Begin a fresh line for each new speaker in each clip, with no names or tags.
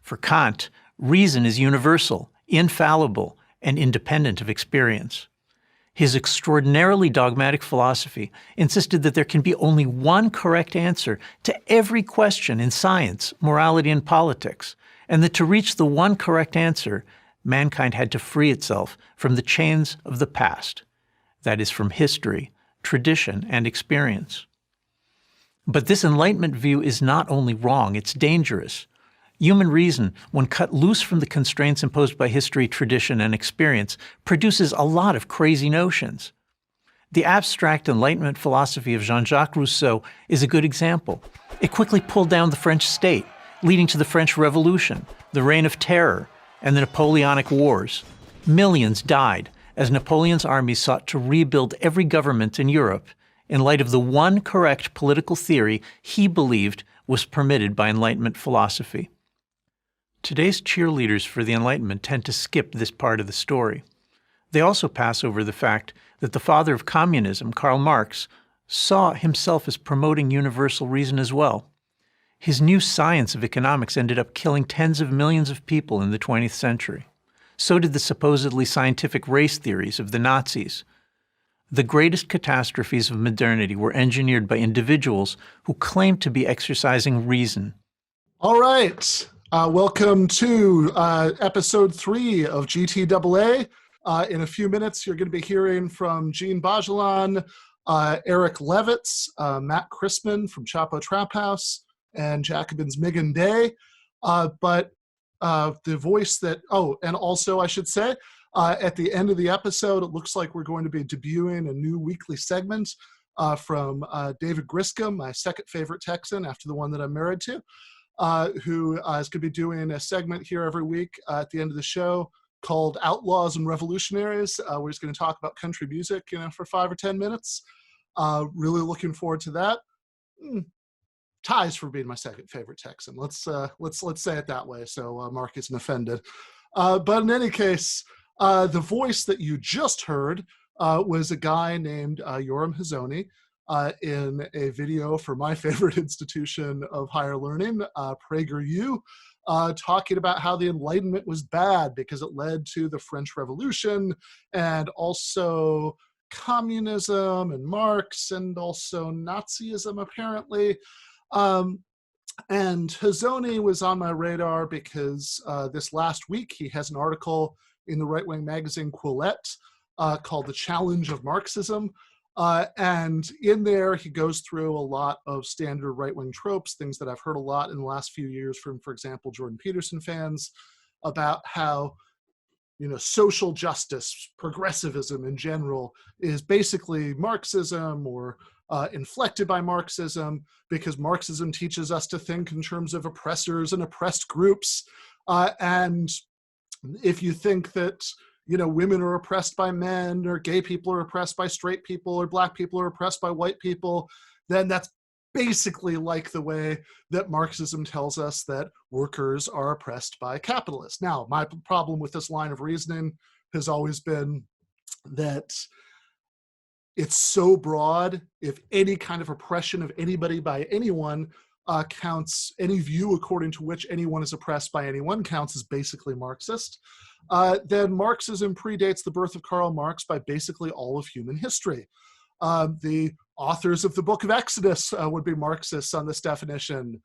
For Kant, reason is universal, infallible, and independent of experience. His extraordinarily dogmatic philosophy insisted that there can be only one correct answer to every question in science, morality, and politics, and that to reach the one correct answer, mankind had to free itself from the chains of the past, that is, from history, tradition, and experience. But this Enlightenment view is not only wrong, it's dangerous. Human reason, when cut loose from the constraints imposed by history, tradition, and experience, produces a lot of crazy notions. The abstract Enlightenment philosophy of Jean-Jacques Rousseau is a good example. It quickly pulled down the French state, leading to the French Revolution, the Reign of Terror, and the Napoleonic Wars. Millions died as Napoleon's armies sought to rebuild every government in Europe in light of the one correct political theory he believed was permitted by Enlightenment philosophy. Today's cheerleaders for the Enlightenment tend to skip this part of the story. They also pass over the fact that the father of communism, Karl Marx, saw himself as promoting universal reason as well. His new science of economics ended up killing tens of millions of people in the 20th century. So did the supposedly scientific race theories of the Nazis. The greatest catastrophes of modernity were engineered by individuals who claimed to be exercising reason.
All right. Welcome to episode 3 of GTAA. In a few minutes, you're going to be hearing from Djene Bajalan, Eric Levitz, Matt Christman from Chapo Trap House, and Jacobin's Meagan Day. But the voice that, and also I should say, at the end of the episode, it looks like we're going to be debuting a new weekly segment from David Griscom, my second favorite Texan after the one that I'm married to. Who is going to be doing a segment here every week at the end of the show called Outlaws and Revolutionaries. We're just going to talk about country music, for 5 or 10 minutes. Really looking forward to that. Ties for being my second favorite Texan. Let's say it that way, so Mark isn't offended. But in any case, the voice that you just heard was a guy named Yoram Hazony. In a video for my favorite institution of higher learning, PragerU, talking about how the Enlightenment was bad because it led to the French Revolution and also communism and Marx and also Nazism, apparently. And Hazony was on my radar because this last week he has an article in the right-wing magazine Quillette called The Challenge of Marxism. And in there, he goes through a lot of standard right-wing tropes, things that I've heard a lot in the last few years from, for example, Jordan Peterson fans, about how, social justice, progressivism in general, is basically Marxism or inflected by Marxism, because Marxism teaches us to think in terms of oppressors and oppressed groups. And if you think that women are oppressed by men, or gay people are oppressed by straight people, or black people are oppressed by white people, then that's basically like the way that Marxism tells us that workers are oppressed by capitalists. Now, my problem with this line of reasoning has always been that it's so broad. If any kind of oppression of anybody by anyone counts, any view according to which anyone is oppressed by anyone counts as basically Marxist, then Marxism predates the birth of Karl Marx by basically all of human history. The authors of the Book of Exodus would be Marxists on this definition.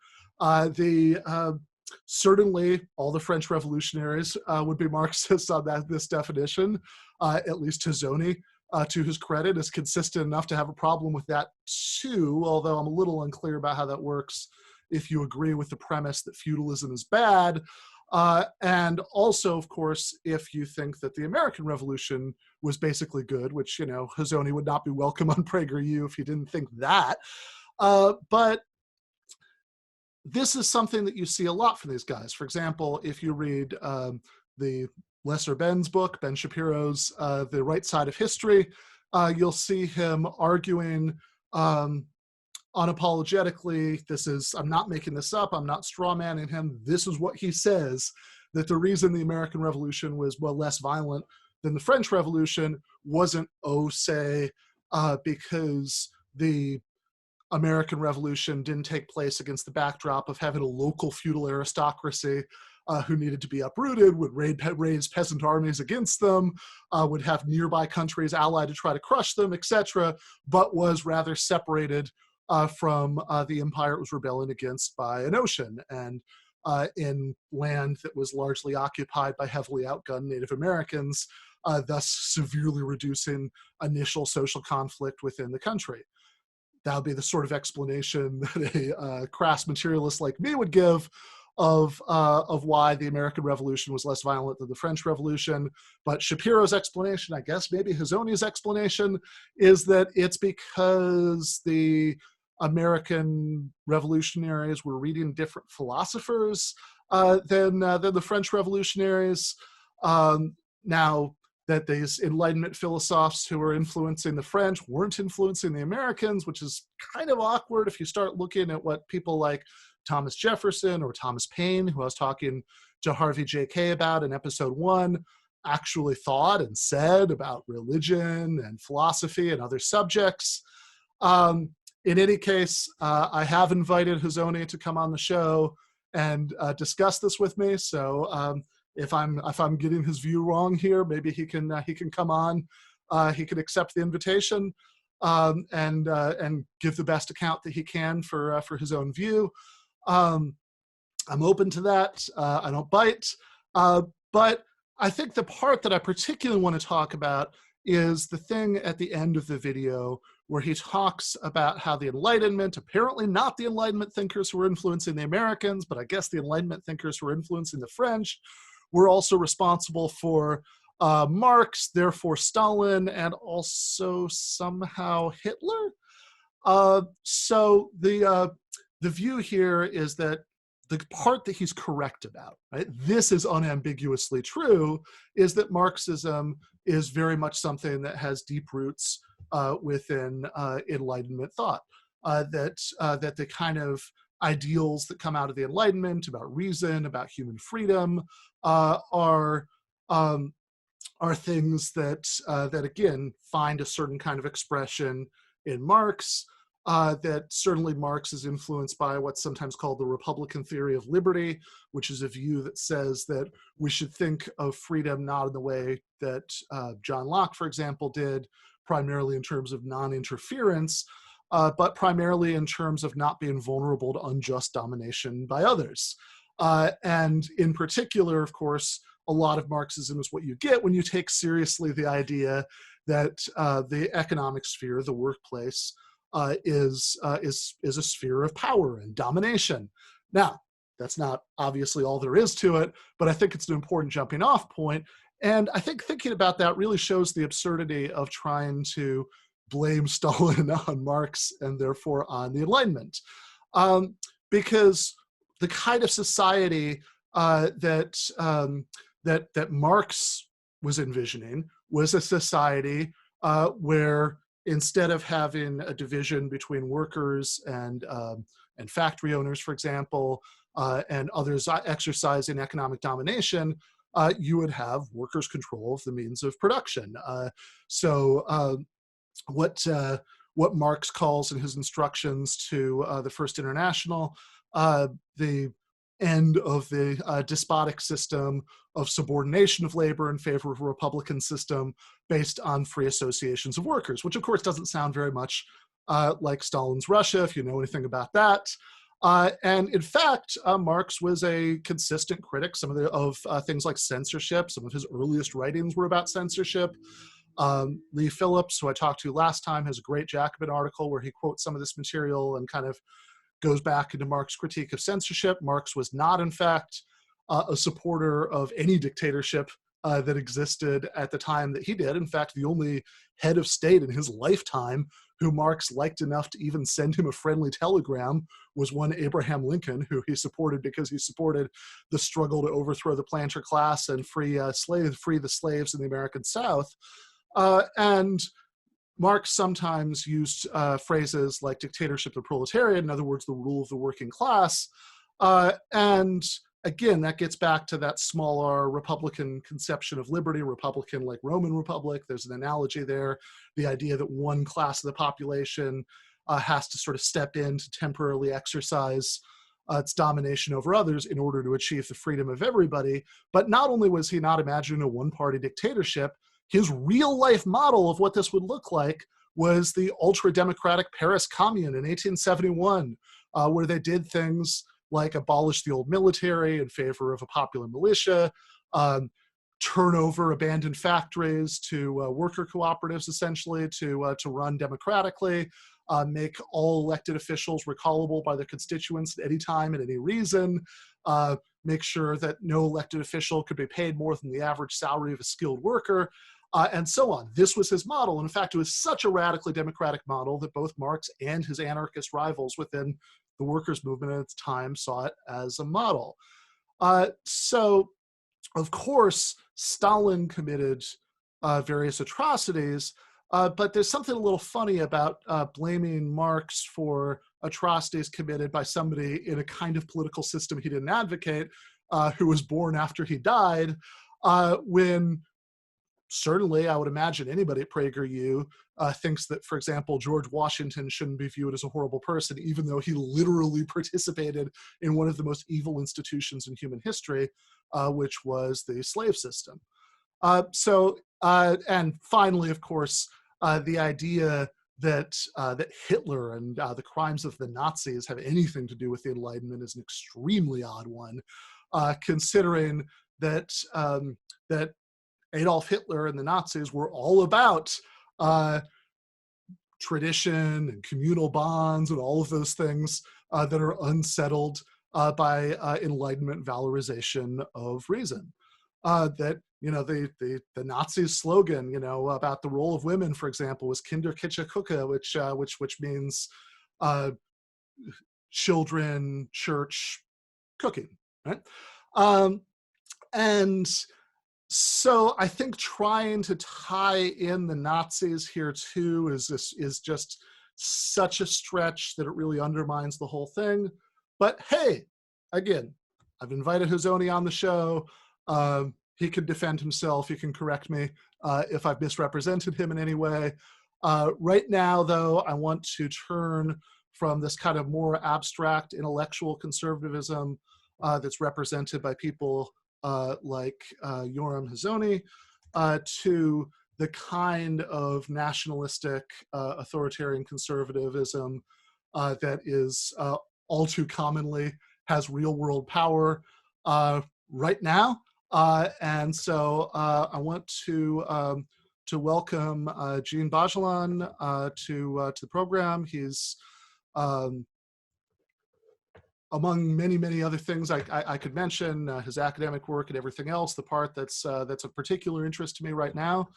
Certainly all the French revolutionaries would be Marxists on this definition. At least Hazony, to his credit, is consistent enough to have a problem with that too, although I'm a little unclear about how that works if you agree with the premise that feudalism is bad. And also, of course, if you think that the American Revolution was basically good, which, Hazony would not be welcome on PragerU if he didn't think that. But this is something that you see a lot from these guys. For example, if you read the Lesser Ben's book, Ben Shapiro's The Right Side of History, you'll see him arguing unapologetically, I'm not making this up, I'm not strawmanning him, this is what he says, that the reason the American Revolution was, less violent than the French Revolution wasn't, because the American Revolution didn't take place against the backdrop of having a local feudal aristocracy who needed to be uprooted, would raise peasant armies against them, would have nearby countries allied to try to crush them, etc., but was rather separated from the empire it was rebelling against by an ocean, and in land that was largely occupied by heavily outgunned Native Americans, thus severely reducing initial social conflict within the country. That would be the sort of explanation that a crass materialist like me would give of why the American Revolution was less violent than the French Revolution. But Shapiro's explanation, I guess maybe Hazoni's explanation, is that it's because the American revolutionaries were reading different philosophers than the French revolutionaries. Now, that these Enlightenment philosophes who were influencing the French weren't influencing the Americans, which is kind of awkward if you start looking at what people like Thomas Jefferson or Thomas Paine, who I was talking to Harvey J.K. about in episode 1, actually thought and said about religion and philosophy and other subjects. In any case, I have invited Hazoni to come on the show and discuss this with me. So if I'm getting his view wrong here, maybe he can come on. He can accept the invitation and give the best account that he can for his own view. I'm open to that. I don't bite. But I think the part that I particularly want to talk about is the thing at the end of the video where he talks about how the Enlightenment, apparently not the Enlightenment thinkers who were influencing the Americans, but I guess the Enlightenment thinkers who were influencing the French, were also responsible for Marx, therefore Stalin, and also somehow Hitler. So the view here is that the part that he's correct about, right, this is unambiguously true, is that Marxism is very much something that has deep roots within Enlightenment thought. That the kind of ideals that come out of the Enlightenment about reason, about human freedom, are things that again find a certain kind of expression in Marx. That certainly Marx is influenced by what's sometimes called the Republican theory of liberty, which is a view that says that we should think of freedom not in the way that John Locke, for example, did, primarily in terms of non-interference, but primarily in terms of not being vulnerable to unjust domination by others. And in particular, of course, a lot of Marxism is what you get when you take seriously the idea that the economic sphere, the workplace, is a sphere of power and domination. Now, that's not obviously all there is to it, but I think it's an important jumping off point. And I think thinking about that really shows the absurdity of trying to blame Stalin on Marx and therefore on the Enlightenment. Because the kind of society that Marx was envisioning was a society where instead of having a division between workers and factory owners, for example, and others exercising economic domination, you would have workers' control of the means of production. What Marx calls in his instructions to the First International, the end of the despotic system of subordination of labor in favor of a republican system based on free associations of workers, which of course doesn't sound very much like Stalin's Russia, if you know anything about that. And in fact, Marx was a consistent critic of things like censorship. Some of his earliest writings were about censorship. Lee Phillips, who I talked to last time, has a great Jacobin article where he quotes some of this material and kind of goes back into Marx's critique of censorship. Marx was not, in fact, a supporter of any dictatorship that existed at the time that he did. In fact, the only head of state in his lifetime who Marx liked enough to even send him a friendly telegram was one Abraham Lincoln, who he supported because he supported the struggle to overthrow the planter class and free the slaves in the American South. And Marx sometimes used phrases like dictatorship of the proletariat, in other words, the rule of the working class. And again, that gets back to that smaller Republican conception of liberty, Republican like Roman Republic. There's an analogy there, the idea that one class of the population has to sort of step in to temporarily exercise its domination over others in order to achieve the freedom of everybody. But not only was he not imagining a one-party dictatorship, his real-life model of what this would look like was the ultra-democratic Paris Commune in 1871, where they did things like abolish the old military in favor of a popular militia, turn over abandoned factories to worker cooperatives, essentially, to run democratically, make all elected officials recallable by their constituents at any time and any reason, make sure that no elected official could be paid more than the average salary of a skilled worker, and so on. This was his model. And in fact, it was such a radically democratic model that both Marx and his anarchist rivals within the workers' movement at its time saw it as a model. So, of course, Stalin committed various atrocities, but there's something a little funny about blaming Marx for atrocities committed by somebody in a kind of political system he didn't advocate, who was born after he died, when certainly I would imagine anybody at PragerU thinks that, for example, George Washington shouldn't be viewed as a horrible person, even though he literally participated in one of the most evil institutions in human history, which was the slave system. And finally, of course, the idea that Hitler and the crimes of the Nazis have anything to do with the Enlightenment is an extremely odd one, considering that that Adolf Hitler and the Nazis were all about tradition and communal bonds and all of those things that are unsettled by Enlightenment valorization of reason. That, you know, the Nazis' slogan, you know, about the role of women, for example, was Kinderkitche Kuche, which means children, church, cooking, right? And so I think trying to tie in the Nazis here too is just such a stretch that it really undermines the whole thing. But hey, again, I've invited Huzoni on the show. He can defend himself. He can correct me if I've misrepresented him in any way. Right now, though, I want to turn from this kind of more abstract intellectual conservatism that's represented by people like Yoram Huzoni, to the kind of nationalistic authoritarian conservatism that is all too commonly has real world power right now. And so I want to welcome Djene Bajalan to the program. He's among many, many other things I could mention, his academic work and everything else. The part that's of particular interest to me right now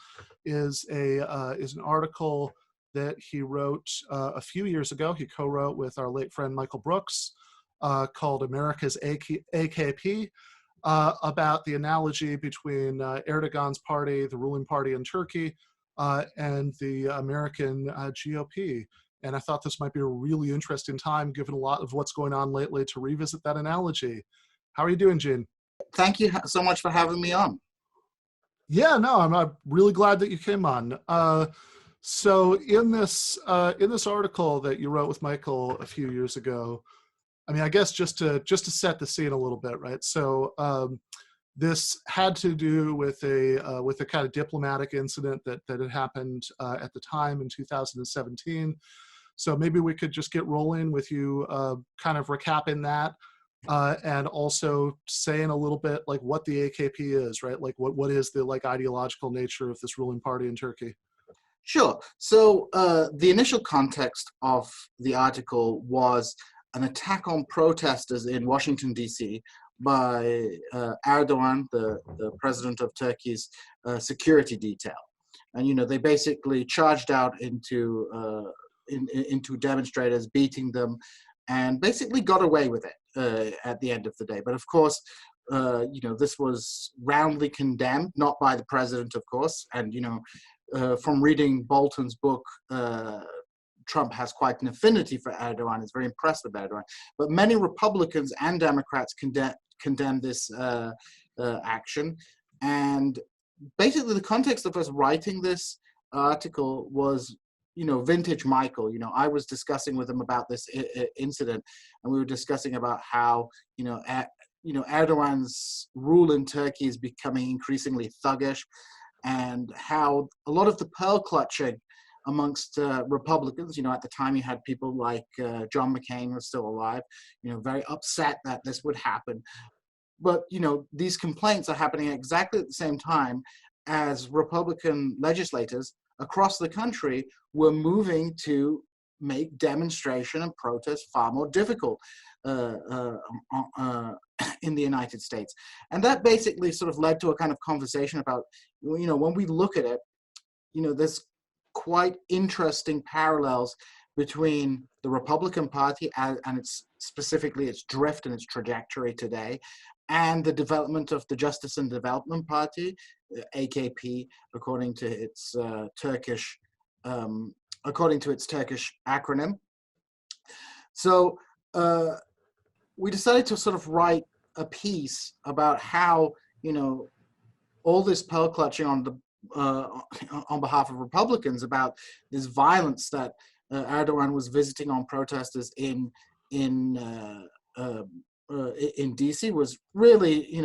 is an article that he wrote a few years ago. He co-wrote with our late friend Michael Brooks, called America's AKP, about the analogy between Erdogan's party, the ruling party in Turkey, and the American GOP. And I thought this might be a really interesting time, given a lot of what's going on lately, to revisit that analogy. How are you doing, Djene?
Thank you so much for having me on.
Yeah, no, I'm really glad that you came on. So in this article that you wrote with Michael a few years ago, I mean, I guess just to set the scene a little bit, right? So this had to do with a kind of diplomatic incident that had happened at the time in 2017. So maybe we could just get rolling with you kind of recapping that, and also saying a little bit like what the AKP is, right? Like what is the like ideological nature of this ruling party in Turkey?
Sure. So the initial context of the article was an attack on protesters in Washington, D.C. by Erdogan, the president of Turkey's security detail. And, you know, they basically charged out into demonstrators, beating them, and basically got away with it at the end of the day. But of course, you know, this was roundly condemned, not by the president, of course. And, you know, from reading Bolton's book, Trump has quite an affinity for Erdogan, is very impressed with Erdogan. But many Republicans and Democrats condemn this action. And basically the context of us writing this article was vintage Michael. I was discussing with him about this incident, and we were discussing about how Erdogan's rule in Turkey is becoming increasingly thuggish, and how a lot of the pearl clutching amongst Republicans, at the time you had people like John McCain was still alive, very upset that this would happen. But, these complaints are happening exactly at the same time as Republican legislators across the country were moving to make demonstration and protest far more difficult in the United States. And that basically sort of led to a kind of conversation about, when we look at it, there's quite interesting parallels between the Republican Party and specifically its drift and its trajectory today, and the development of the Justice and Development Party, AKP, according to its Turkish acronym. So we decided to sort of write a piece about how all this pearl clutching on behalf of Republicans, about this violence that Erdogan was visiting on protesters in DC was really,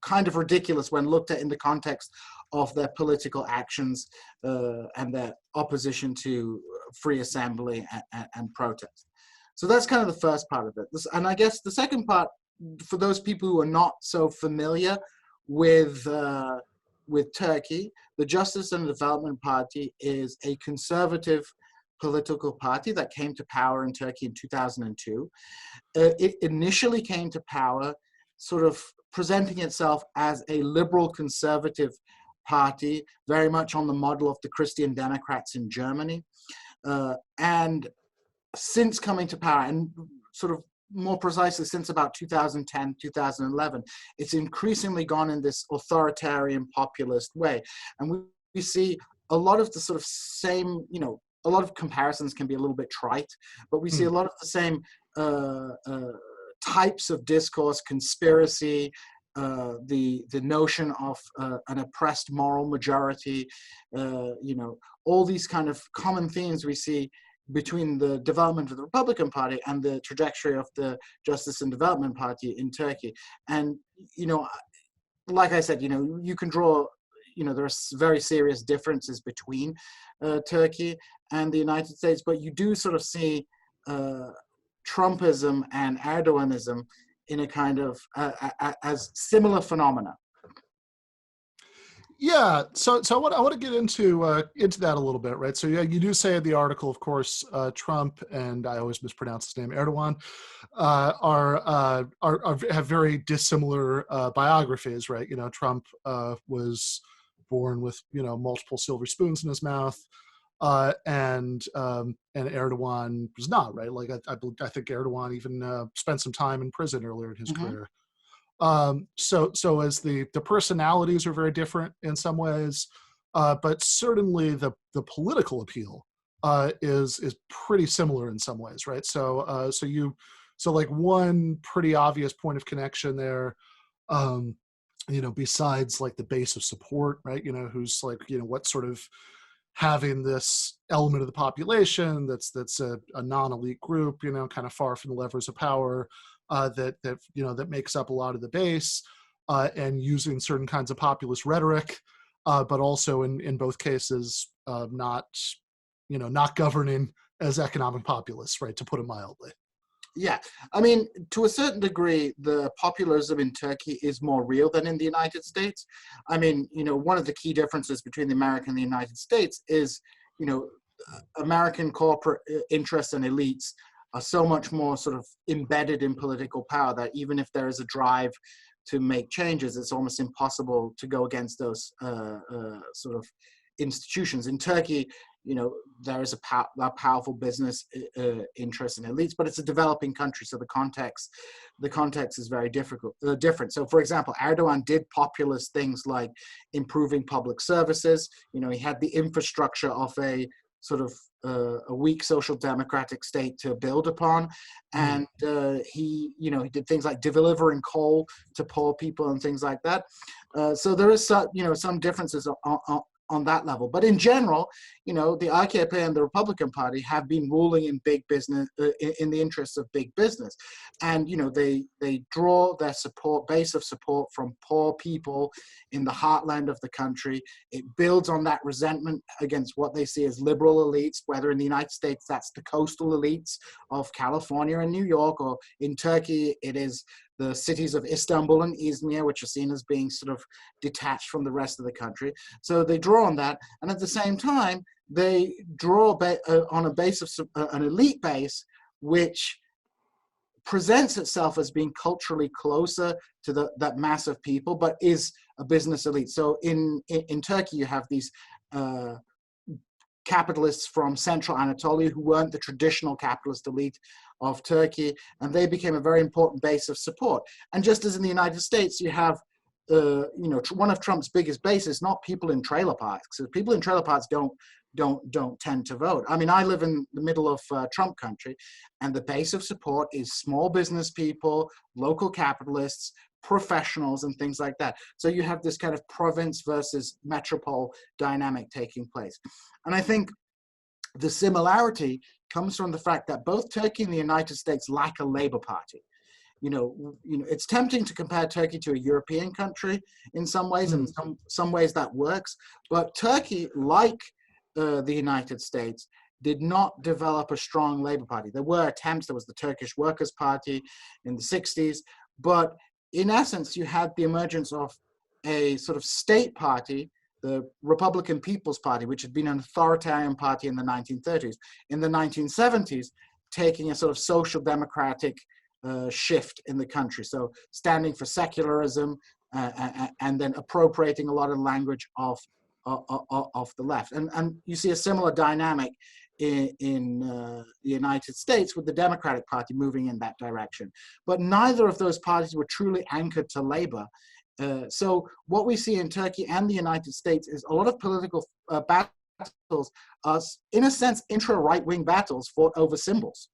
kind of ridiculous when looked at in the context of their political actions and their opposition to free assembly and protest. So that's kind of the first part of it. And I guess the second part, for those people who are not so familiar with Turkey, the Justice and Development Party is a conservative political party that came to power in Turkey in 2002. It initially came to power sort of presenting itself as a liberal conservative party, very much on the model of the Christian Democrats in Germany. And since coming to power, and sort of more precisely since about 2010, 2011, it's increasingly gone in this authoritarian populist way. And we see a lot of the sort of same, a lot of comparisons can be a little bit trite, but we see a lot of the same types of discourse, conspiracy, the notion of an oppressed moral majority, all these kind of common themes we see between the development of the Republican Party and the trajectory of the Justice and Development Party in Turkey. And, like I said, you can draw, there are very serious differences between Turkey and the United States, but you do sort of see Trumpism and Erdoganism in a kind of as similar phenomena.
Yeah, so I want to get into that a little bit, right? So yeah, you do say in the article, of course, Trump, and I always mispronounce his name, Erdogan, have very dissimilar biographies, right? Trump was born with multiple silver spoons in his mouth, and Erdogan was not, right? Like I think Erdogan even spent some time in prison earlier in his career. So as the personalities are very different in some ways, but certainly the political appeal is pretty similar in some ways, right? So like one pretty obvious point of connection there, besides like the base of support, right? Who's like, what sort of having this element of the population that's a non-elite group, kind of far from the levers of power, that makes up a lot of the base, and using certain kinds of populist rhetoric, but also in both cases not governing as economic populists, right, to put it mildly.
Yeah, I mean, to a certain degree, the populism in Turkey is more real than in the United States. I mean, one of the key differences between the American and the United States is, American corporate interests and elites are so much more sort of embedded in political power that even if there is a drive to make changes, it's almost impossible to go against those sort of institutions. In Turkey, there is a powerful business interest in elites, but it's a developing country, so the context is very different. So, for example, Erdogan did populist things like improving public services. He had the infrastructure of a sort of a weak social democratic state to build upon, and he did things like delivering coal to poor people and things like that. So there is some differences on that level. But in general, you know, the AKP and the Republican Party have been ruling in big business, in the interests of big business. And, you know, they draw their base of support from poor people in the heartland of the country. It builds on that resentment against what they see as liberal elites, whether in the United States, that's the coastal elites of California and New York, or in Turkey, it is the cities of Istanbul and Izmir, which are seen as being sort of detached from the rest of the country. So they draw on that. And at the same time, they draw on a base of an elite base, which presents itself as being culturally closer to that mass of people, but is a business elite. So in Turkey, you have these capitalists from central Anatolia who weren't the traditional capitalist elite of Turkey, and they became a very important base of support. And just as in the United States, you have, you know, one of Trump's biggest bases, not people in trailer parks. People in trailer parks don't tend to vote. I mean, I live in the middle of Trump country, and the base of support is small business people, local capitalists, professionals, and things like that. So you have this kind of province versus metropole dynamic taking place. And I think the similarity comes from the fact that both Turkey and the United States lack a labor party. You know, it's tempting to compare Turkey to a European country in some ways, and some ways that works. But Turkey, like the United States, did not develop a strong labor party. There were attempts. There was the Turkish Workers' Party in the 60s. But in essence, you had the emergence of a sort of state party, the Republican People's Party, which had been an authoritarian party in the 1930s. In the 1970s, taking a sort of social democratic shift in the country. So standing for secularism and then appropriating a lot of language of the left. And you see a similar dynamic in the United States with the Democratic Party moving in that direction. But neither of those parties were truly anchored to labor. So what we see in Turkey and the United States is a lot of political battles, in a sense, intra-right-wing battles fought over symbols.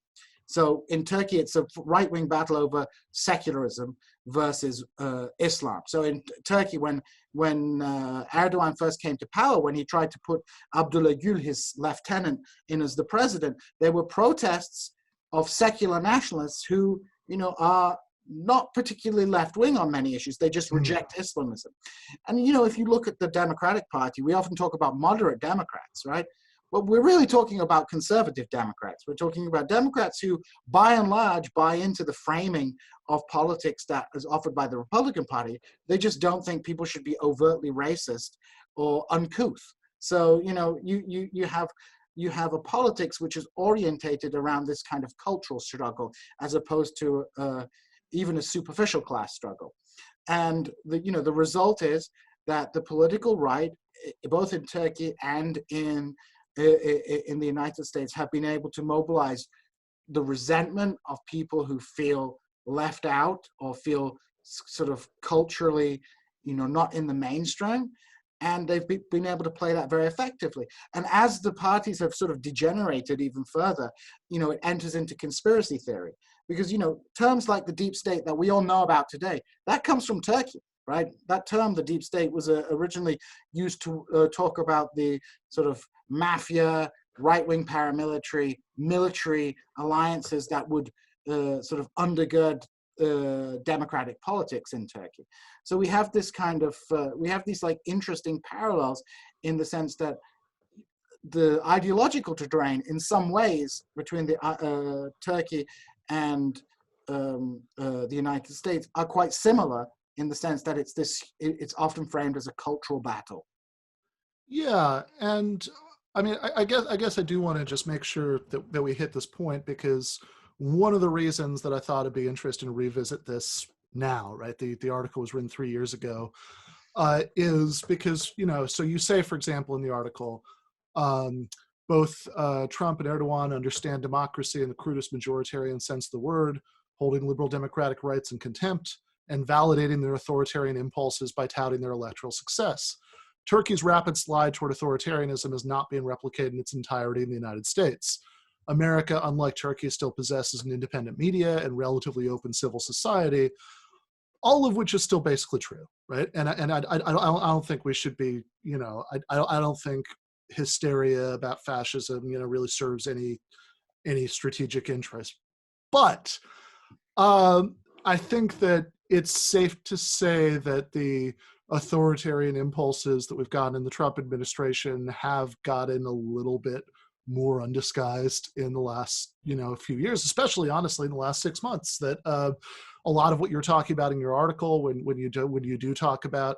So in Turkey, it's a right-wing battle over secularism versus Islam. So in Turkey, when Erdogan first came to power, when he tried to put Abdullah Gül, his lieutenant, in as the president, there were protests of secular nationalists who, you know, are not particularly left-wing on many issues. They just reject Islamism. And, you know, if you look at the Democratic Party, we often talk about moderate Democrats, right? But we're really talking about conservative Democrats. We're talking about Democrats who, by and large, buy into the framing of politics that is offered by the Republican Party. They just don't think people should be overtly racist or uncouth. So, you know, you have a politics which is orientated around this kind of cultural struggle, as opposed to even a superficial class struggle. And the result is that the political right, both in Turkey and in the United States, have been able to mobilize the resentment of people who feel left out or feel sort of culturally, not in the mainstream. And they've been able to play that very effectively. And as the parties have sort of degenerated even further, it enters into conspiracy theory. Because, terms like the deep state that we all know about today, that comes from Turkey, right? That term, the deep state, was originally used to talk about the sort of mafia, right-wing paramilitary, military alliances that would sort of undergird democratic politics in Turkey. So we have this kind of, we have these like interesting parallels in the sense that the ideological terrain in some ways between the Turkey and the United States are quite similar in the sense that it's often framed as a cultural battle.
Yeah, and I mean, I guess I do want to just make sure that we hit this point, because one of the reasons that I thought it'd be interesting to revisit this now, right? The article was written 3 years ago, is because, so you say, for example, in the article, both Trump and Erdogan understand democracy in the crudest majoritarian sense of the word, holding liberal democratic rights in contempt, and validating their authoritarian impulses by touting their electoral success. Turkey's rapid slide toward authoritarianism is not being replicated in its entirety in the United States. America, unlike Turkey, still possesses an independent media and relatively open civil society, all of which is still basically true, right? And I don't think we should be, I don't think hysteria about fascism, really serves any strategic interest. But I think that it's safe to say that the authoritarian impulses that we've gotten in the Trump administration have gotten a little bit more undisguised in the last, few years, especially honestly in the last 6 months. That a lot of what you're talking about in your article, when you do talk about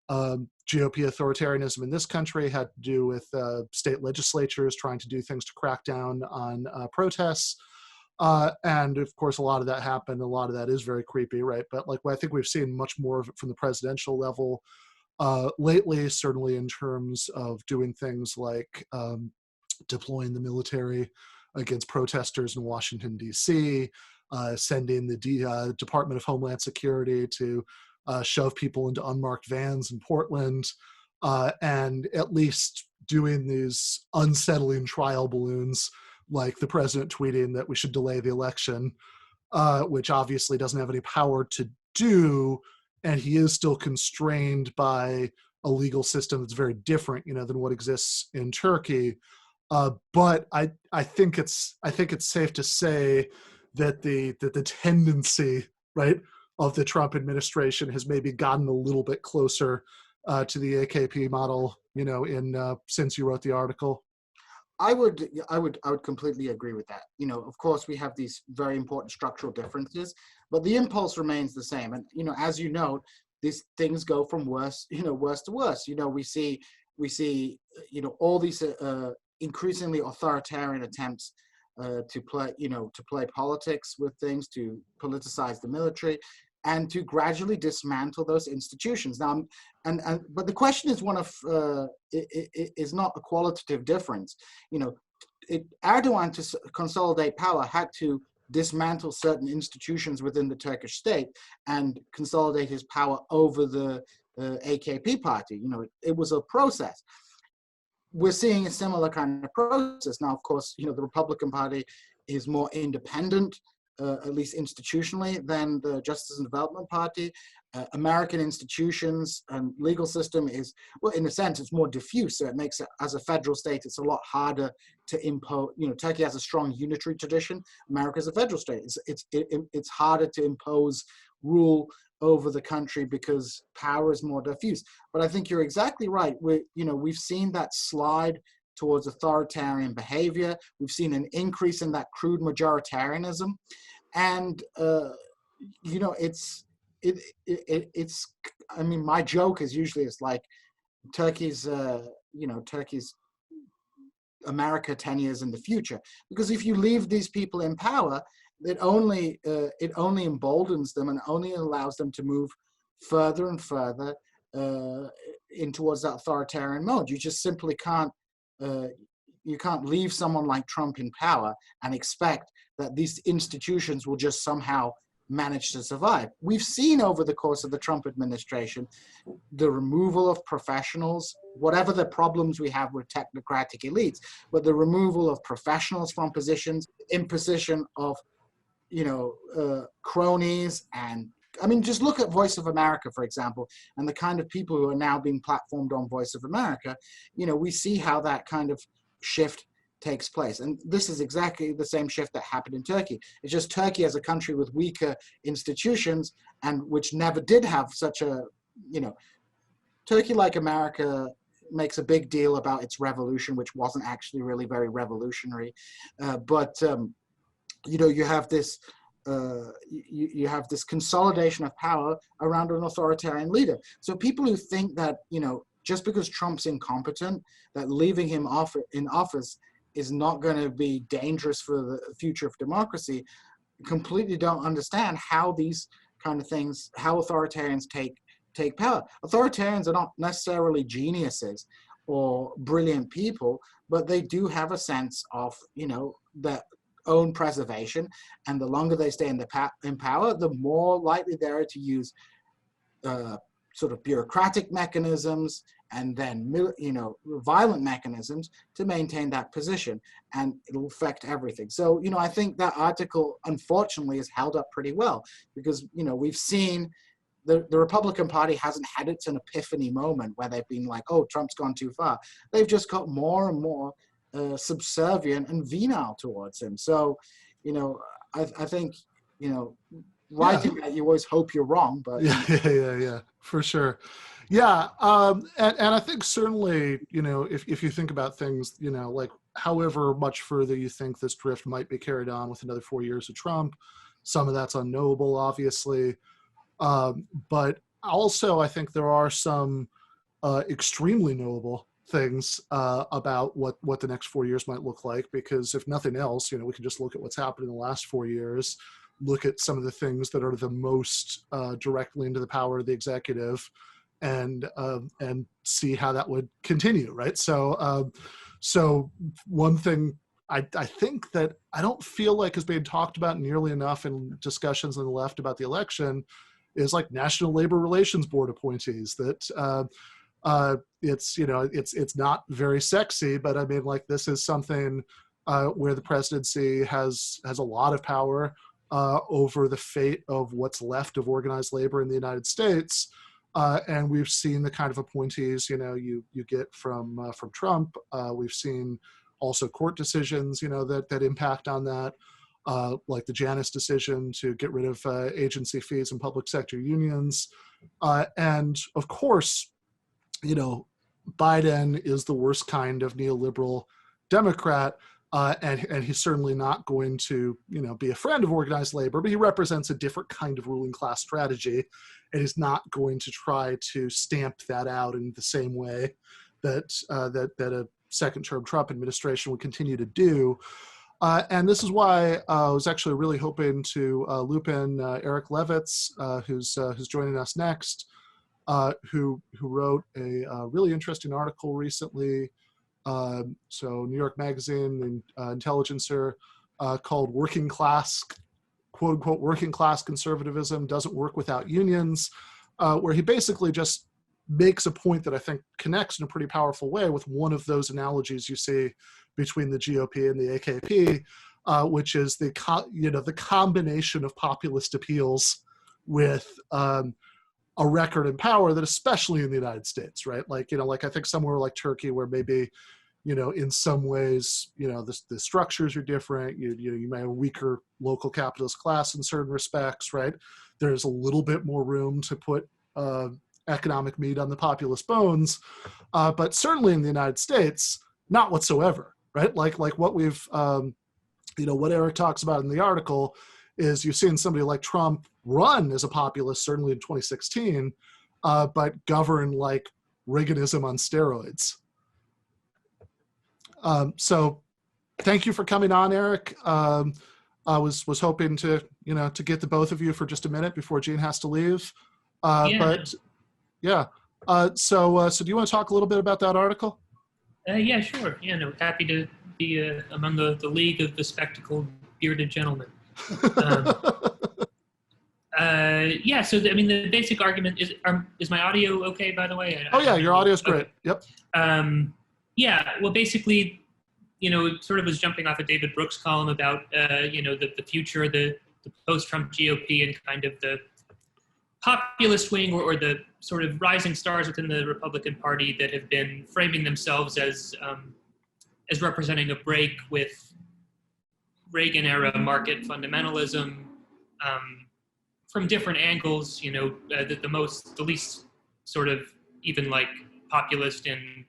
GOP authoritarianism in this country, had to do with state legislatures trying to do things to crack down on protests. And of course, a lot of that happened. A lot of that is very creepy, right? But I think we've seen much more of it from the presidential level lately, certainly in terms of doing things like deploying the military against protesters in Washington, D.C., sending the Department of Homeland Security to shove people into unmarked vans in Portland, and at least doing these unsettling trial balloons, like the president tweeting that we should delay the election, which obviously doesn't have any power to do, and he is still constrained by a legal system that's very different, than what exists in Turkey. But I think it's safe to say that the tendency, right, of the Trump administration has maybe gotten a little bit closer to the AKP model, since you wrote the article.
I would completely agree with that. Of course, we have these very important structural differences, but the impulse remains the same. And as you know, these things go from worse to worse. We see all these increasingly authoritarian attempts to play politics with things, to politicize the military, and to gradually dismantle those institutions. Now, but the question is one of is not a qualitative difference. Erdogan, to consolidate power, had to dismantle certain institutions within the Turkish state and consolidate his power over the AKP party. It was a process. We're seeing a similar kind of process now. Of course, the Republican Party is more independent, at least institutionally, than the Justice and Development Party. American institutions and legal system is, well, in a sense, it's more diffuse. So it makes it, as a federal state, it's a lot harder to impose. Turkey has a strong unitary tradition. America is a federal state. It's harder to impose rule over the country because power is more diffuse. But I think you're exactly right. We've seen that slide towards authoritarian behavior. We've seen an increase in that crude majoritarianism, and it's. I mean, my joke is usually it's like Turkey's America 10 years in the future, because if you leave these people in power, it only emboldens them and only allows them to move further and further in towards that authoritarian mode. You just simply can't leave someone like Trump in power and expect that these institutions will just somehow manage to survive. We've seen over the course of the Trump administration the removal of professionals, whatever the problems we have with technocratic elites, but the removal of professionals from positions, imposition of cronies. And I mean, just look at Voice of America, for example, and the kind of people who are now being platformed on Voice of America. We see how that kind of shift takes place. And this is exactly the same shift that happened in Turkey. It's just Turkey as a country with weaker institutions and which never did have such a, Turkey, like America, makes a big deal about its revolution, which wasn't actually really very revolutionary. You have this you have this consolidation of power around an authoritarian leader. So people who think that, just because Trump's incompetent, that leaving him in office is not going to be dangerous for the future of democracy, completely don't understand how these kind of things, how authoritarians take power. Authoritarians are not necessarily geniuses or brilliant people, but they do have a sense of, their own preservation. And the longer they stay in power, the more likely they are to use sort of bureaucratic mechanisms and then violent mechanisms to maintain that position, and it'll affect everything. So I think that article unfortunately is held up pretty well, because we've seen the Republican Party hasn't had its an epiphany moment where they've been like, oh, Trump's gone too far. They've just got more and more subservient and venal towards him. So, I think, writing that, you always hope you're wrong, but
yeah, for sure. Yeah, and I think certainly, if you think about things, like however much further you think this drift might be carried on with another 4 years of Trump, some of that's unknowable, obviously. But also, I think there are some extremely knowable things about what the next 4 years might look like, because if nothing else, we can just look at what's happened in the last 4 years, look at some of the things that are the most directly into the power of the executive, and see how that would continue, right? So one thing I think that I don't feel like has been talked about nearly enough in discussions on the left about the election is like National Labor Relations Board appointees. That it's not very sexy, but I mean, like, this is something where the presidency has a lot of power over the fate of what's left of organized labor in the United States. And we've seen the kind of appointees, you get from Trump. We've seen also court decisions, that impact on that, like the Janus decision to get rid of agency fees in public sector unions. And of course, Biden is the worst kind of neoliberal Democrat. And he's certainly not going to, be a friend of organized labor, but he represents a different kind of ruling class strategy, and is not going to try to stamp that out in the same way that a second-term Trump administration would continue to do. And this is why I was actually really hoping to loop in Eric Levitz, who's joining us next, who wrote a really interesting article recently. So New York Magazine and Intelligencer, called "Working Class," quote unquote, "working class conservatism doesn't work without unions," where he basically just makes a point that I think connects in a pretty powerful way with one of those analogies you see between the GOP and the AKP, which is the combination of populist appeals with a record in power that, especially in the United States, right? Like I think somewhere like Turkey, where maybe, in some ways, the structures are different. You may have a weaker local capitalist class in certain respects, right? There's a little bit more room to put economic meat on the populist bones, but certainly in the United States, not whatsoever, right? Like what we've, what Eric talks about in the article is you've seen somebody like Trump run as a populist, certainly in 2016, but govern like Reaganism on steroids. So thank you for coming on, Eric. I was hoping to get the both of you for just a minute before Djene has to leave. But yeah. So do you want to talk a little bit about that article?
Yeah, sure. Yeah, no, happy to be among the league of the spectacled bearded gentlemen. Yeah, so the basic argument is my audio okay, by the way?
Your audio is great.
Okay. Yep. Yeah, well, basically, it sort of was jumping off of David Brooks' column about, the future, the post-Trump GOP and kind of the populist wing or the sort of rising stars within the Republican Party that have been framing themselves as representing a break with Reagan-era market fundamentalism from different angles. The least sort of even like populist and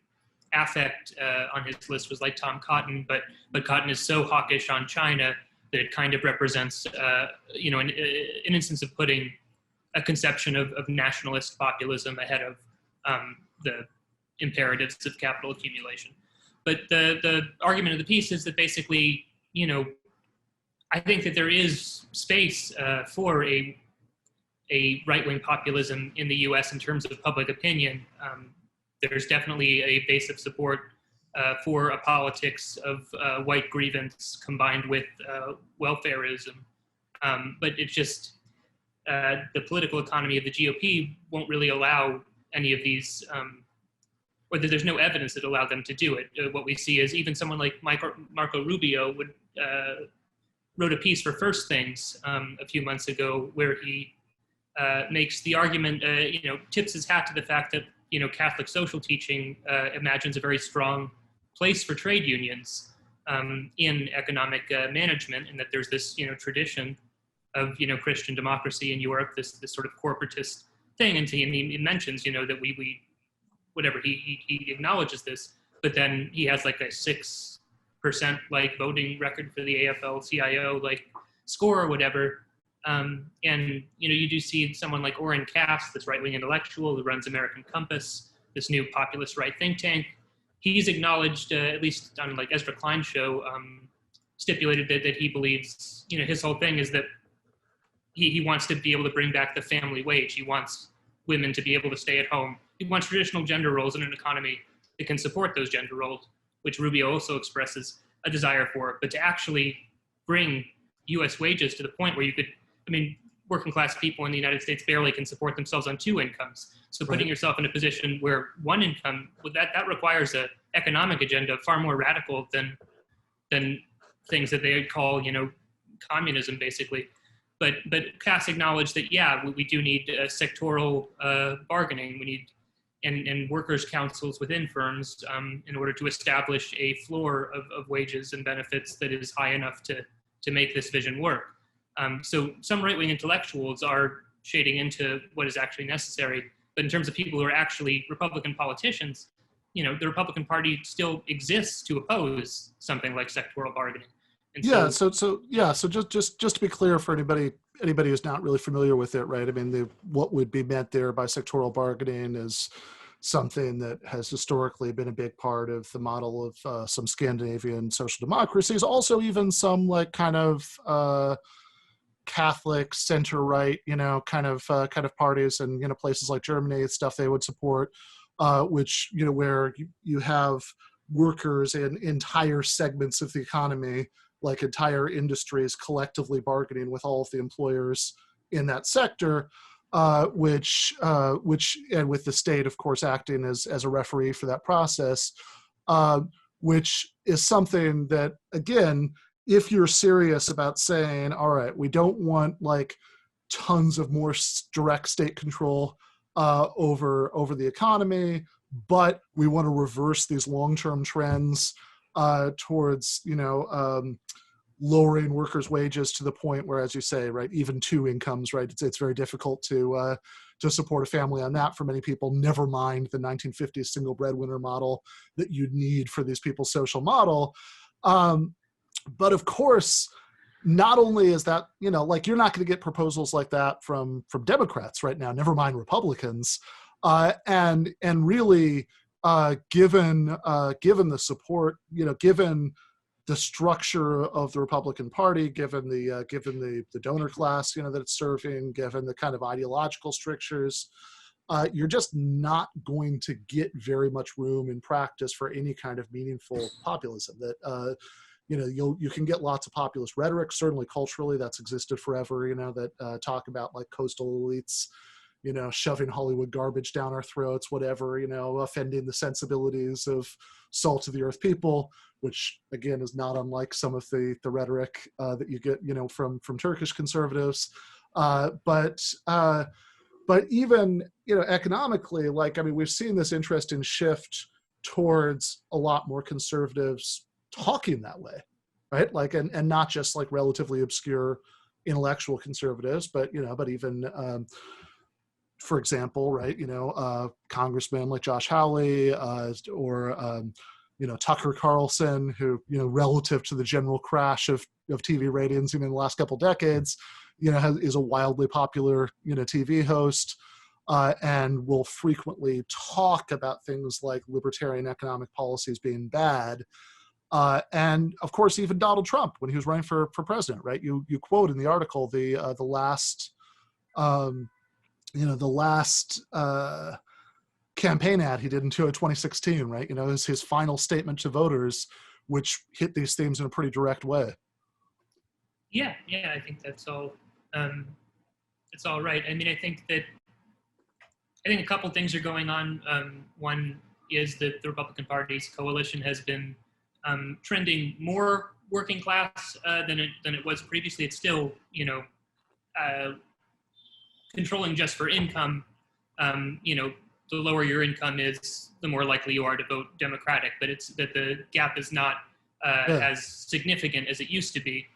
affect on his list was like Tom Cotton, but Cotton is so hawkish on China that it kind of represents an instance of putting a conception of nationalist populism ahead of the imperatives of capital accumulation. But the argument of the piece is that basically, I think that there is space for a right-wing populism in the U.S. in terms of public opinion. There's definitely a base of support for a politics of white grievance combined with welfarism. But it's just the political economy of the GOP won't really allow any of these, or there's no evidence that allow them to do it. What we see is even someone like Marco Rubio wrote a piece for First Things a few months ago where he makes the argument, tips his hat to the fact that, Catholic social teaching imagines a very strong place for trade unions in economic management, and that there's this, tradition of, Christian democracy in Europe, this sort of corporatist thing. And he mentions, that we whatever, he acknowledges this, but then he has like a 6% like voting record for the AFL-CIO like score or whatever. And, you do see someone like Orrin Cass, this right-wing intellectual who runs American Compass, this new populist right think tank. He's acknowledged, at least on like Ezra Klein's show, stipulated that he believes, his whole thing is that he wants to be able to bring back the family wage. He wants women to be able to stay at home. He wants traditional gender roles in an economy that can support those gender roles, which Rubio also expresses a desire for. But to actually bring U.S. wages to the point where you could, working class people in the United States barely can support themselves on 2 incomes. So putting yourself in a position where 1 income, that requires an economic agenda far more radical than things that they would call, communism, basically. But Cass acknowledged that, we do need sectoral bargaining. We need and workers' councils within firms in order to establish a floor of wages and benefits that is high enough to make this vision work. So some right-wing intellectuals are shading into what is actually necessary. But in terms of people who are actually Republican politicians, the Republican Party still exists to oppose something like sectoral bargaining. And
so just to be clear for anybody who's not really familiar with it, right? What would be meant there by sectoral bargaining is something that has historically been a big part of the model of some Scandinavian social democracies, also even some like kind of Catholic center-right, kind of parties, and places like Germany, stuff they would support, which where you have workers in entire segments of the economy, like entire industries, collectively bargaining with all of the employers in that sector, which and with the state, of course, acting as a referee for that process, which is something that, again, if you're serious about saying, all right, we don't want like tons of more direct state control over the economy, but we want to reverse these long-term trends towards lowering workers' wages to the point where, as you say, right, even 2 incomes, right, it's very difficult to support a family on that for many people. Never mind the 1950s single breadwinner model that you'd need for these people's social model. But of course, not only is that, like you're not going to get proposals like that from Democrats right now, never mind Republicans. And really, given the support, given the structure of the Republican Party, given the donor class, that it's serving, given the kind of ideological strictures, you're just not going to get very much room in practice for any kind of meaningful populism. That you can get lots of populist rhetoric, certainly culturally, that's existed forever, that talk about like coastal elites, shoving Hollywood garbage down our throats, whatever, offending the sensibilities of salt of the earth people, which again is not unlike some of the rhetoric that you get, from Turkish conservatives. But even, economically, we've seen this interesting shift towards a lot more conservatives talking that way, right? Like, and not just like relatively obscure intellectual conservatives, but even, for example, right, congressmen like Josh Hawley, or Tucker Carlson, who, relative to the general crash of TV ratings in the last couple decades, is a wildly popular, TV host, and will frequently talk about things like libertarian economic policies being bad. And of course, even Donald Trump, when he was running for president, right? You quote in the article the last campaign ad he did in 2016, right? Is his final statement to voters, which hit these themes in a pretty direct way.
Yeah, I think that's all. It's all right. I think a couple things are going on. One is that the Republican Party's coalition has been trending more working class than it was previously. It's still, controlling just for income, the lower your income is, the more likely you are to vote Democratic. But it's that the gap is not as significant as it used to be.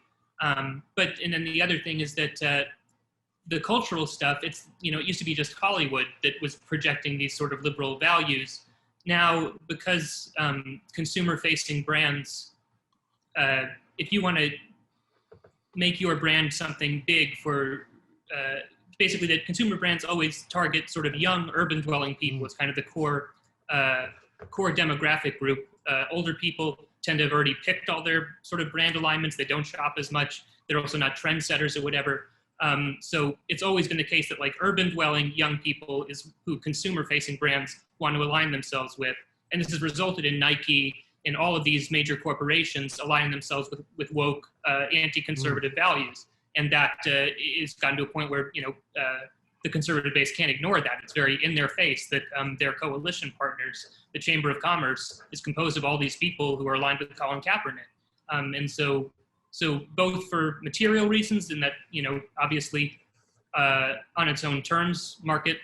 And then the other thing is that the cultural stuff, it used to be just Hollywood that was projecting these sort of liberal values. Now, because consumer-facing brands, if you want to make your brand something big for, basically that consumer brands always target sort of young urban dwelling people as kind of the core demographic group. Older people tend to have already picked all their sort of brand alignments. They don't shop as much. They're also not trendsetters or whatever. So it's always been the case that like urban dwelling young people is who consumer facing brands want to align themselves with. And this has resulted in Nike and all of these major corporations aligning themselves with woke anti-conservative values. And that is gotten to a point where, the conservative base can't ignore that. It's very in their face that their coalition partners, the Chamber of Commerce, is composed of all these people who are aligned with Colin Kaepernick. And so both for material reasons, and that, obviously on its own terms, market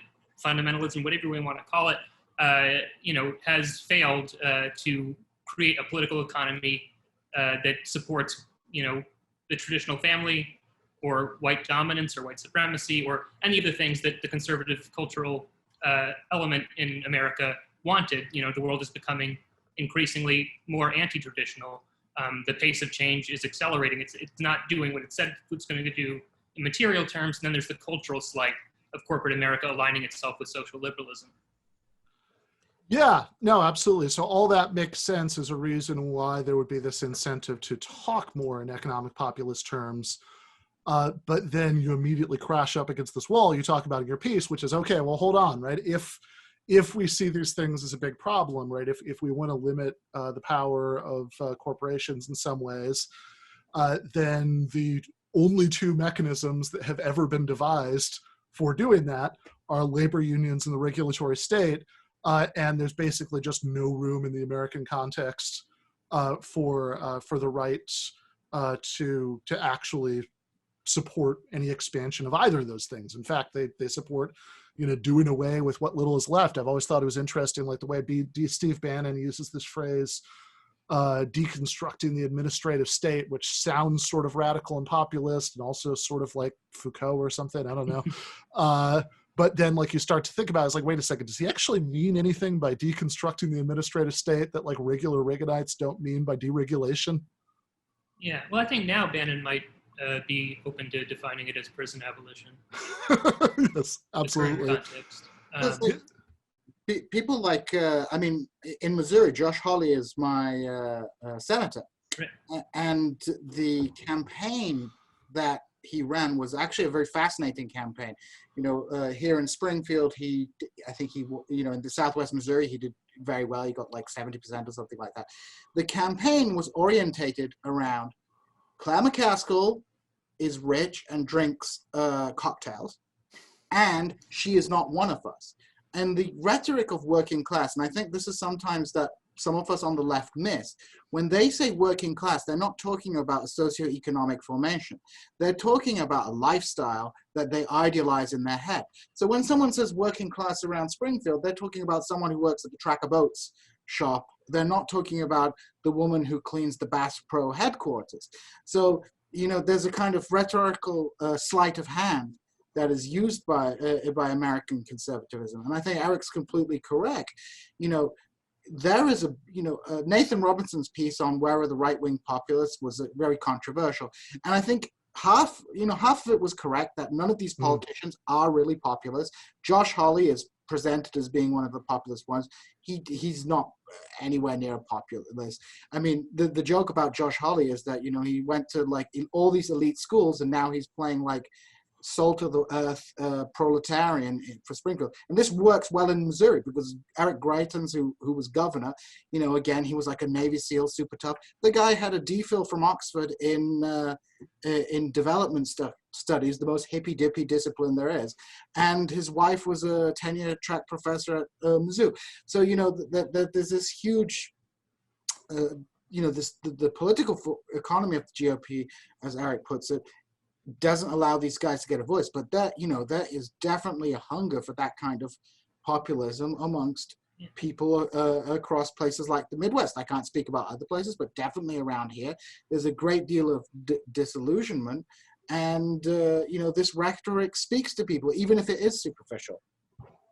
fundamentalism, whatever we want to call it, has failed to create a political economy that supports, the traditional family or white dominance or white supremacy or any of the things that the conservative cultural element in America wanted. The world is becoming increasingly more anti-traditional. The pace of change is accelerating. It's not doing what it said it's going to do in material terms. And then there's the cultural slight of corporate America aligning itself with social liberalism.
Yeah, no, absolutely. So all that makes sense as a reason why there would be this incentive to talk more in economic populist terms. But then you immediately crash up against this wall you talk about in your piece, which is, okay, well, hold on, right? If we see these things as a big problem, right? If we want to limit the power of corporations in some ways, then the only two mechanisms that have ever been devised for doing that are labor unions and the regulatory state. And there's basically just no room in the American context for the right to actually support any expansion of either of those things. In fact, they support, doing away with what little is left. I've always thought it was interesting, like the way Steve Bannon uses this phrase, deconstructing the administrative state, which sounds sort of radical and populist and also sort of like Foucault or something, I don't know. But then like you start to think about it, it's like, wait a second, does he actually mean anything by deconstructing the administrative state that like regular Reaganites don't mean by deregulation?
Yeah, well, I think now Bannon might be open to defining it as prison abolition.
Yes, absolutely.
People like, in Missouri, Josh Hawley is my senator. Right. And the campaign that he ran was actually a very fascinating campaign. Here in Springfield, in the Southwest Missouri, he did very well. He got like 70% or something like that. The campaign was orientated around Claire McCaskill is rich and drinks cocktails, and she is not one of us. And the rhetoric of working class, and I think this is sometimes that some of us on the left miss, when they say working class, they're not talking about a socioeconomic formation. They're talking about a lifestyle that they idealize in their head. So when someone says working class around Springfield, they're talking about someone who works at the Tracker Boats shop. They're not talking about the woman who cleans the Bass Pro headquarters. So, there's a kind of rhetorical sleight of hand that is used by American conservatism. And I think Eric's completely correct. There is Nathan Robinson's piece on Where Are the Right-Wing Populists was very controversial. And I think half of it was correct, that none of these politicians are really populist. Josh Hawley is presented as being one of the populist ones. He's not anywhere near a populist. I mean, the joke about Josh Hawley is that, he went to like all these elite schools and now he's playing like salt of the earth proletarian for Springfield. And this works well in Missouri because Eric Greitens, who was governor, again, he was like a Navy SEAL, super tough. The guy had a DPhil from Oxford in development studies, the most hippy-dippy discipline there is. And his wife was a tenure track professor at Mizzou. So, there's this huge, the political economy of the GOP, as Eric puts it, doesn't allow these guys to get a voice. But that, there is definitely a hunger for that kind of populism amongst people across places like the Midwest. I can't speak about other places, but definitely around here, there's a great deal of disillusionment. And, this rhetoric speaks to people, even if it is superficial.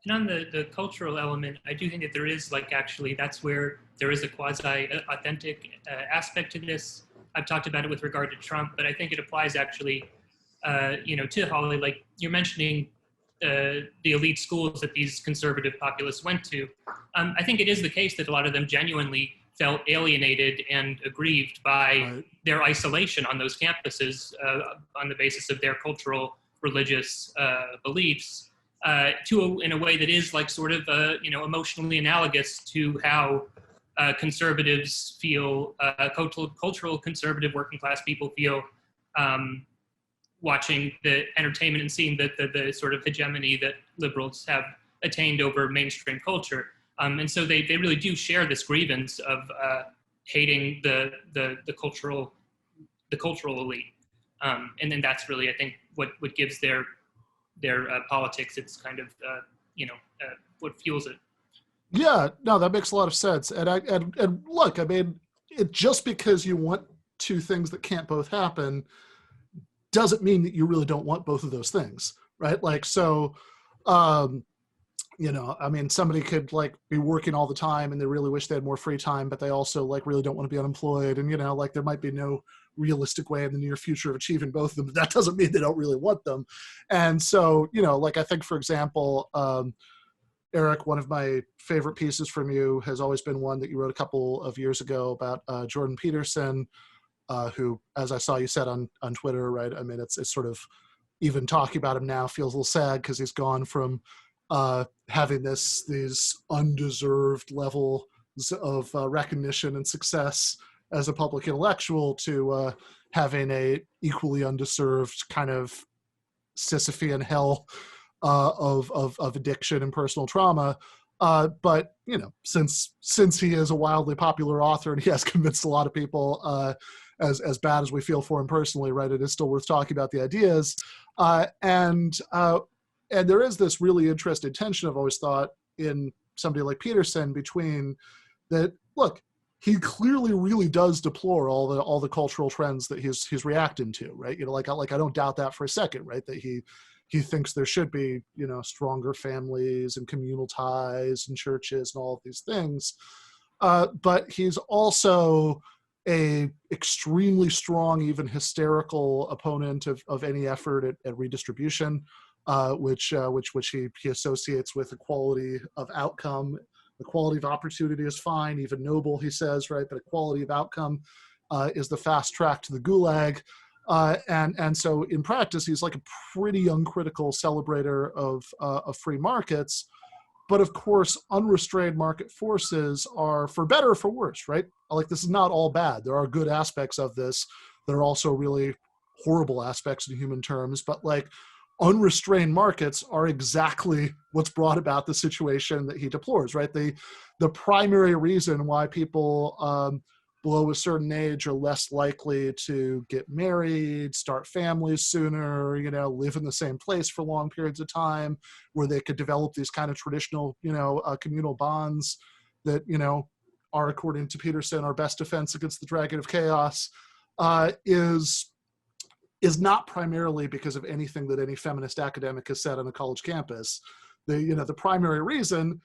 And on the cultural element, I do think that there is actually, that's where there is a quasi-authentic aspect to this. I've talked about it with regard to Trump, but I think it applies actually, to Holly. Like you're mentioning the elite schools that these conservative populists went to. I think it is the case that a lot of them genuinely felt alienated and aggrieved by their isolation on those campuses on the basis of their cultural, religious beliefs. In a way that is emotionally analogous to how conservatives feel, cultural conservative working class people feel watching the entertainment and seeing the sort of hegemony that liberals have attained over mainstream culture. And so they really do share this grievance of hating the cultural elite. And then that's really, I think, what gives their politics, it's kind of, what fuels it.
Yeah, no, that makes a lot of sense. And look, I mean, just because you want two things that can't both happen doesn't mean that you really don't want both of those things, right? Like, so, I mean, somebody could be working all the time and they really wish they had more free time, but they also really don't want to be unemployed. And, there might be no realistic way in the near future of achieving both of them, but that doesn't mean they don't really want them. And so, I think, for example, Eric, one of my favorite pieces from you has always been one that you wrote a couple of years ago about Jordan Peterson, who, as I saw you said on Twitter, right? I mean, it's sort of, even talking about him now feels a little sad because he's gone from having these undeserved levels of recognition and success as a public intellectual to having a equally undeserved kind of Sisyphean hell of addiction and personal trauma. But since he is a wildly popular author and he has convinced a lot of people, as bad as we feel for him personally, right, it is still worth talking about the ideas. And there is this really interesting tension, I've always thought, in somebody like Peterson between that, look, he clearly really does deplore all the cultural trends that he's reacting to, right? I don't doubt that for a second, right? That he thinks there should be, stronger families and communal ties and churches and all of these things. But he's also a extremely strong, even hysterical opponent of any effort at redistribution, which he associates with equality of outcome. Equality of opportunity is fine, even noble, he says, right? But equality of outcome is the fast track to the gulag. And so in practice, he's a pretty uncritical celebrator of free markets. But of course, unrestrained market forces are, for better or for worse, right? This is not all bad. There are good aspects of this. There are also really horrible aspects in human terms. But unrestrained markets are exactly what's brought about the situation that he deplores, right? The primary reason why people below a certain age are less likely to get married, start families sooner, live in the same place for long periods of time, where they could develop these kind of traditional, communal bonds that, are, according to Peterson, our best defense against the dragon of chaos, is not primarily because of anything that any feminist academic has said on a college campus. The primary reason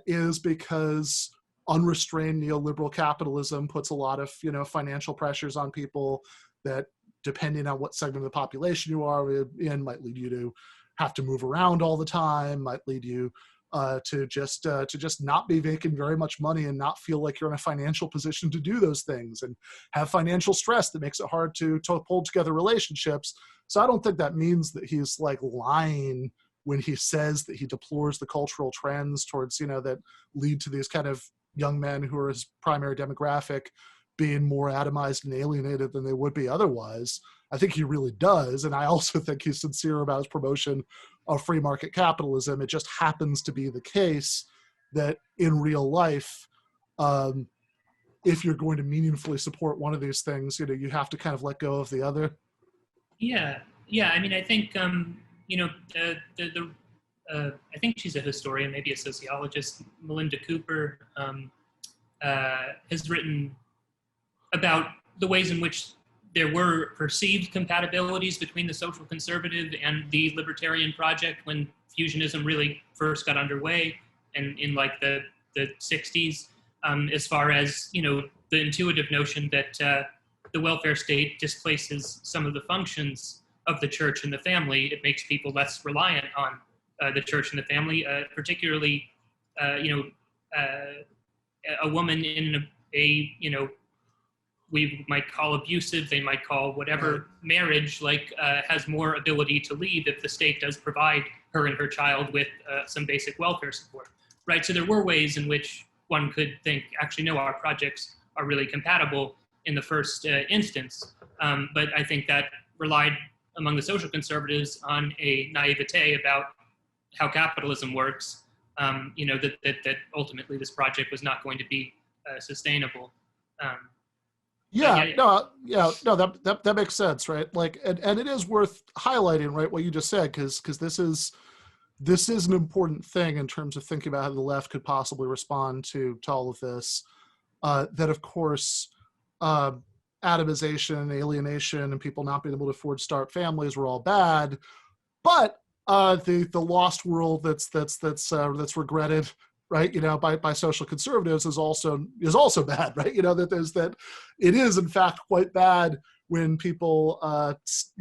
is because unrestrained neoliberal capitalism puts a lot of financial pressures on people that, depending on what segment of the population you are in, might lead you to have to move around all the time, might lead you to just not be making very much money and not feel like you're in a financial position to do those things, and have financial stress that makes it hard to hold together relationships. So I don't think that means that he's lying when he says that he deplores the cultural trends towards, that lead to these kind of young men who are his primary demographic being more atomized and alienated than they would be otherwise. I think he really does. And I also think he's sincere about his promotion of free market capitalism. It just happens to be the case that in real life, if you're going to meaningfully support one of these things, you have to kind of let go of the other.
Yeah. Yeah, I mean, I think I think she's a historian, maybe a sociologist. Melinda Cooper has written about the ways in which there were perceived compatibilities between the social conservative and the libertarian project when fusionism really first got underway, and in like the 60s, as far as the intuitive notion that the welfare state displaces some of the functions of the church and the family. It makes people less reliant on the church and the family, particularly a woman in a we might call abusive, they might call whatever marriage, has more ability to leave if the state does provide her and her child with some basic welfare support, right? So there were ways in which one could think, actually, no, our projects are really compatible in the first instance. But I think that relied among the social conservatives on a naivete about how capitalism works, that ultimately this project was not going to be sustainable.
That makes sense, right? Like, and it is worth highlighting, right, what you just said, because this is an important thing in terms of thinking about how the left could possibly respond to all of this. That of course, atomization, alienation, and people not being able to afford to start families were all bad, but the lost world that's regretted, right, by social conservatives is also bad, right? That it is in fact quite bad when people, it's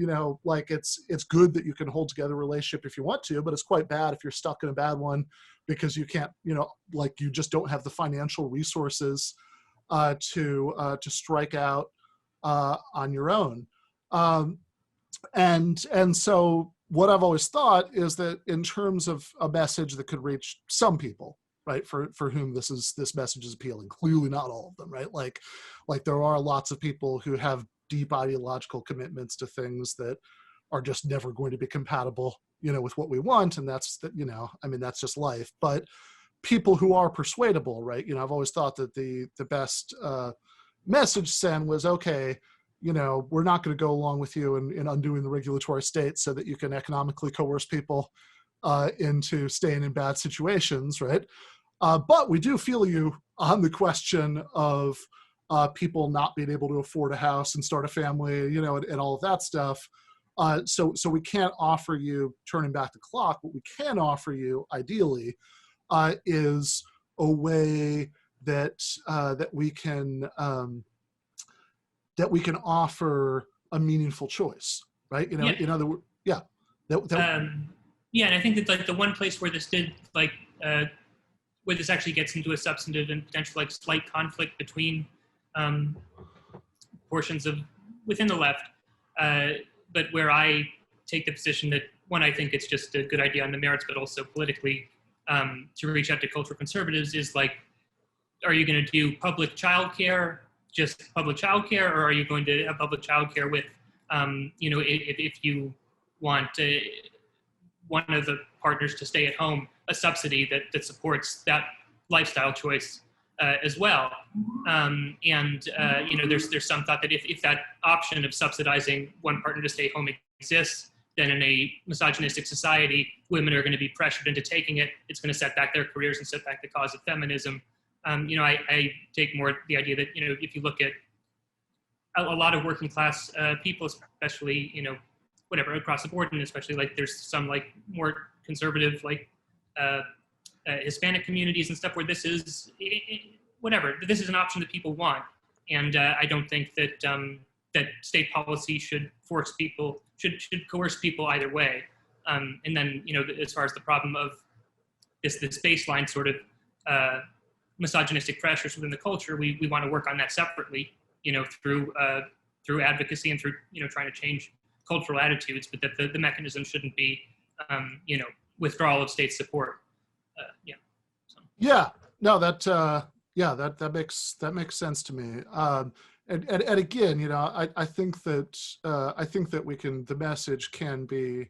good that you can hold together a relationship if you want to, but it's quite bad if you're stuck in a bad one because you can't, you just don't have the financial resources to strike out on your own. And so what I've always thought is that in terms of a message that could reach some people, right, for whom this message is appealing, clearly not all of them, right? Like there are lots of people who have deep ideological commitments to things that are just never going to be compatible, with what we want, and that's that's just life. But people who are persuadable, right? I've always thought that the best message send was, okay, we're not going to go along with you in undoing the regulatory state so that you can economically coerce people into staying in bad situations, right? But we do feel you on the question of people not being able to afford a house and start a family, and all of that stuff. So we can't offer you turning back the clock. What we can offer you, ideally, is a way that we can offer a meaningful choice, right? In other words, yeah.
And I think that the one place where this did where this actually gets into a substantive and potential slight conflict between portions of within the left, but where I take the position that one, I think it's just a good idea on the merits, but also politically to reach out to cultural conservatives is are you going to do public childcare, just public childcare, or are you going to have public childcare with, if you want one of the partners to stay at home, a subsidy that supports that lifestyle choice as well. There's some thought that if that option of subsidizing one partner to stay home exists, then in a misogynistic society, women are going to be pressured into taking it. It's going to set back their careers and set back the cause of feminism. I take more the idea that, if you look at a lot of working class people, especially, across the board, and especially there's some more conservative, Hispanic communities and stuff where this is, this is an option that people want. And I don't think that that state policy should force people, should coerce people either way. And then, as far as the problem of this baseline sort of misogynistic pressures within the culture, we want to work on that separately, through advocacy and through, trying to change cultural attitudes, but that the mechanism shouldn't be, withdrawal of state support.
That makes sense to me. And again, I think that the message can be,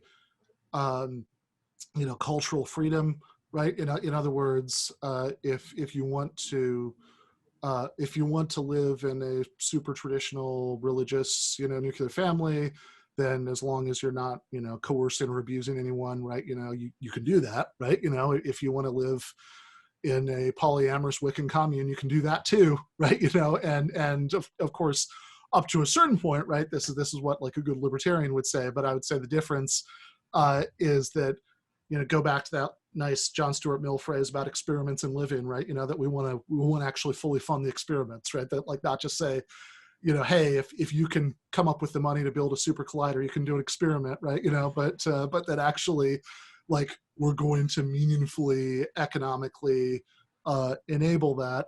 cultural freedom, right? In other words, if you want to live in a super traditional religious, nuclear family, then as long as you're not, coercing or abusing anyone, right, you can do that, right? If you want to live in a polyamorous Wiccan commune, you can do that too, right? And of course, up to a certain point, right? This is what like a good libertarian would say, but I would say the difference is that, go back to that nice John Stuart Mill phrase about experiments in living, right? That we want to actually fully fund the experiments, right? That like not just say, hey, if you can come up with the money to build a super collider, you can do an experiment, right? But that actually, like, we're going to meaningfully economically enable that,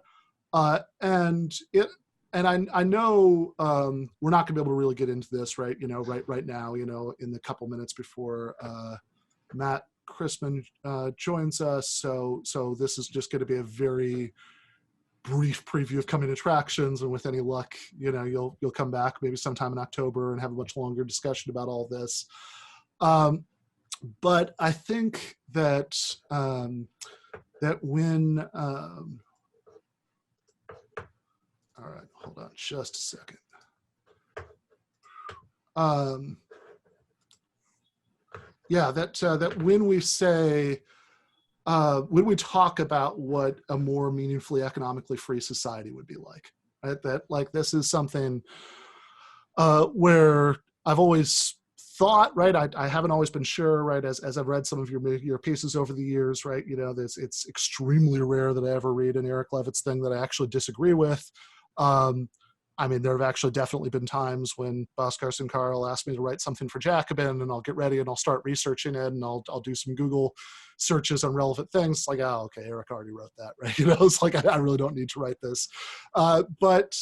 and I know we're not going to be able to really get into this, right? Right now, in the couple minutes before Matt Christman joins us, so this is just going to be a very brief preview of coming attractions, and with any luck, you'll come back maybe sometime in October and have a much longer discussion about all this. But I think that that when all right, hold on just a second. Yeah, that when we say when we talk about what a more meaningfully economically free society would be like, right? That like this is something where I've always thought, right? I haven't always been sure, right? As I've read some of your pieces over the years, right? It's extremely rare that I ever read an Eric Levitz thing that I actually disagree with. I mean, there have actually definitely been times when Bhaskar Sunkara will ask me to write something for Jacobin, and I'll get ready and I'll start researching it, and I'll do some Google searches on relevant things. It's like, oh, okay, Eric already wrote that, right? It's like I really don't need to write this. But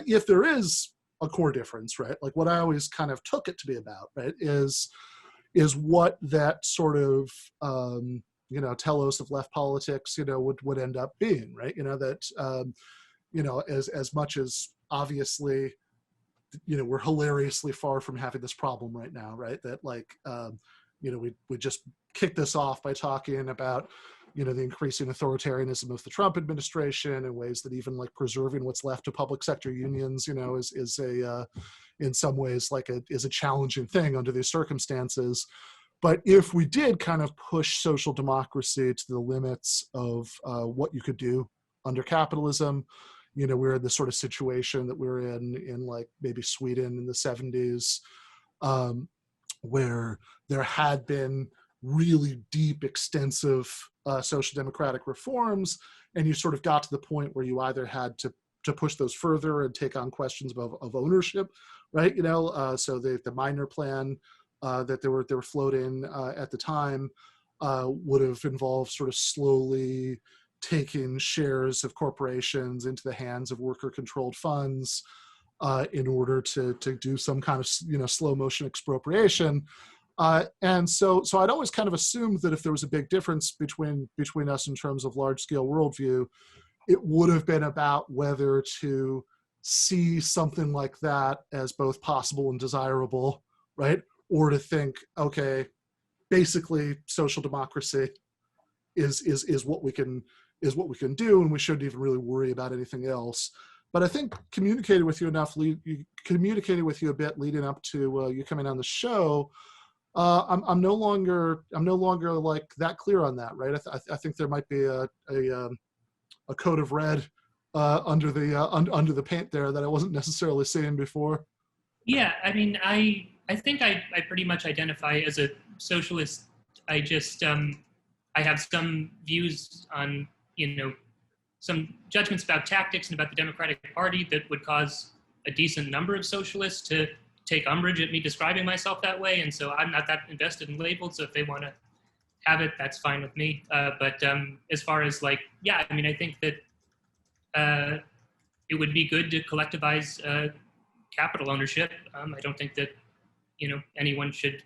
if there is a core difference, right? Like what I always kind of took it to be about, right, is what that sort of telos of left politics, would end up being, right? That as much as obviously, we're hilariously far from having this problem right now, right? That like, we just kicked this off by talking about, the increasing authoritarianism of the Trump administration and ways that even like preserving what's left of public sector unions, is a, in some ways like is a challenging thing under these circumstances. But if we did kind of push social democracy to the limits of what you could do under capitalism, we're in the sort of situation that we're in like maybe Sweden in the 70s, where there had been really deep, extensive social democratic reforms, and you sort of got to the point where you either had to push those further and take on questions of ownership, right? So the minor plan that they were floating at the time would have involved sort of slowly taking shares of corporations into the hands of worker-controlled funds in order to do some kind of slow motion expropriation. And so I'd always kind of assumed that if there was a big difference between us in terms of large-scale worldview, it would have been about whether to see something like that as both possible and desirable, right? Or to think, okay, basically social democracy is what we can do, and we shouldn't even really worry about anything else. But I think communicated with you a bit leading up to you coming on the show. I'm no longer like that clear on that, right? I think there might be a coat of red under the paint there that I wasn't necessarily seeing before.
Yeah, I mean, I think I pretty much identify as a socialist. I just I have some views on some judgments about tactics and about the Democratic Party that would cause a decent number of socialists to take umbrage at me describing myself that way. And so I'm not that invested in labels. So if they want to have it, that's fine with me. But as far as like, yeah, I mean, I think that it would be good to collectivize capital ownership. I don't think that, anyone should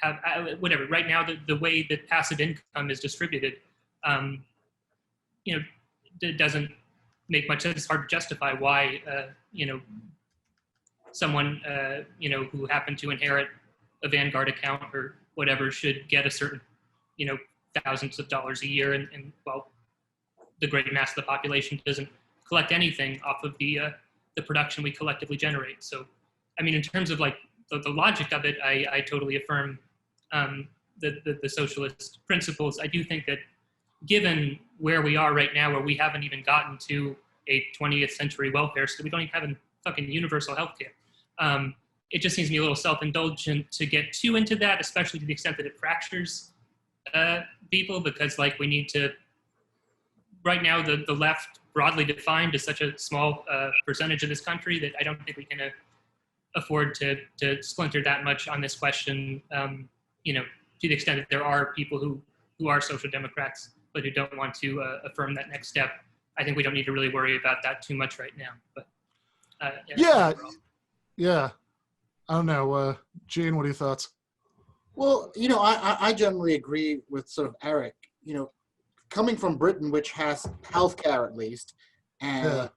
have, whatever. Right now, the way that passive income is distributed, it doesn't make much sense. It's hard to justify why, someone, who happened to inherit a Vanguard account or whatever should get a certain, thousands of dollars a year. And well, the great mass of the population doesn't collect anything off of the production we collectively generate. So, I mean, in terms of like the logic of it, I totally affirm the socialist principles. I do think that given where we are right now, where we haven't even gotten to a 20th century welfare state, we don't even have fucking universal healthcare. It just seems to me a little self-indulgent to get too into that, especially to the extent that it fractures people, because like we need to, right now the left broadly defined is such a small percentage of this country that I don't think we can afford to splinter that much on this question, to the extent that there are people who are social democrats, but who don't want to affirm that next step. I think we don't need to really worry about that too much right now. But
yeah. I don't know, Gene, what are your thoughts?
Well, I generally agree with sort of Eric. Coming from Britain, which has healthcare at least, and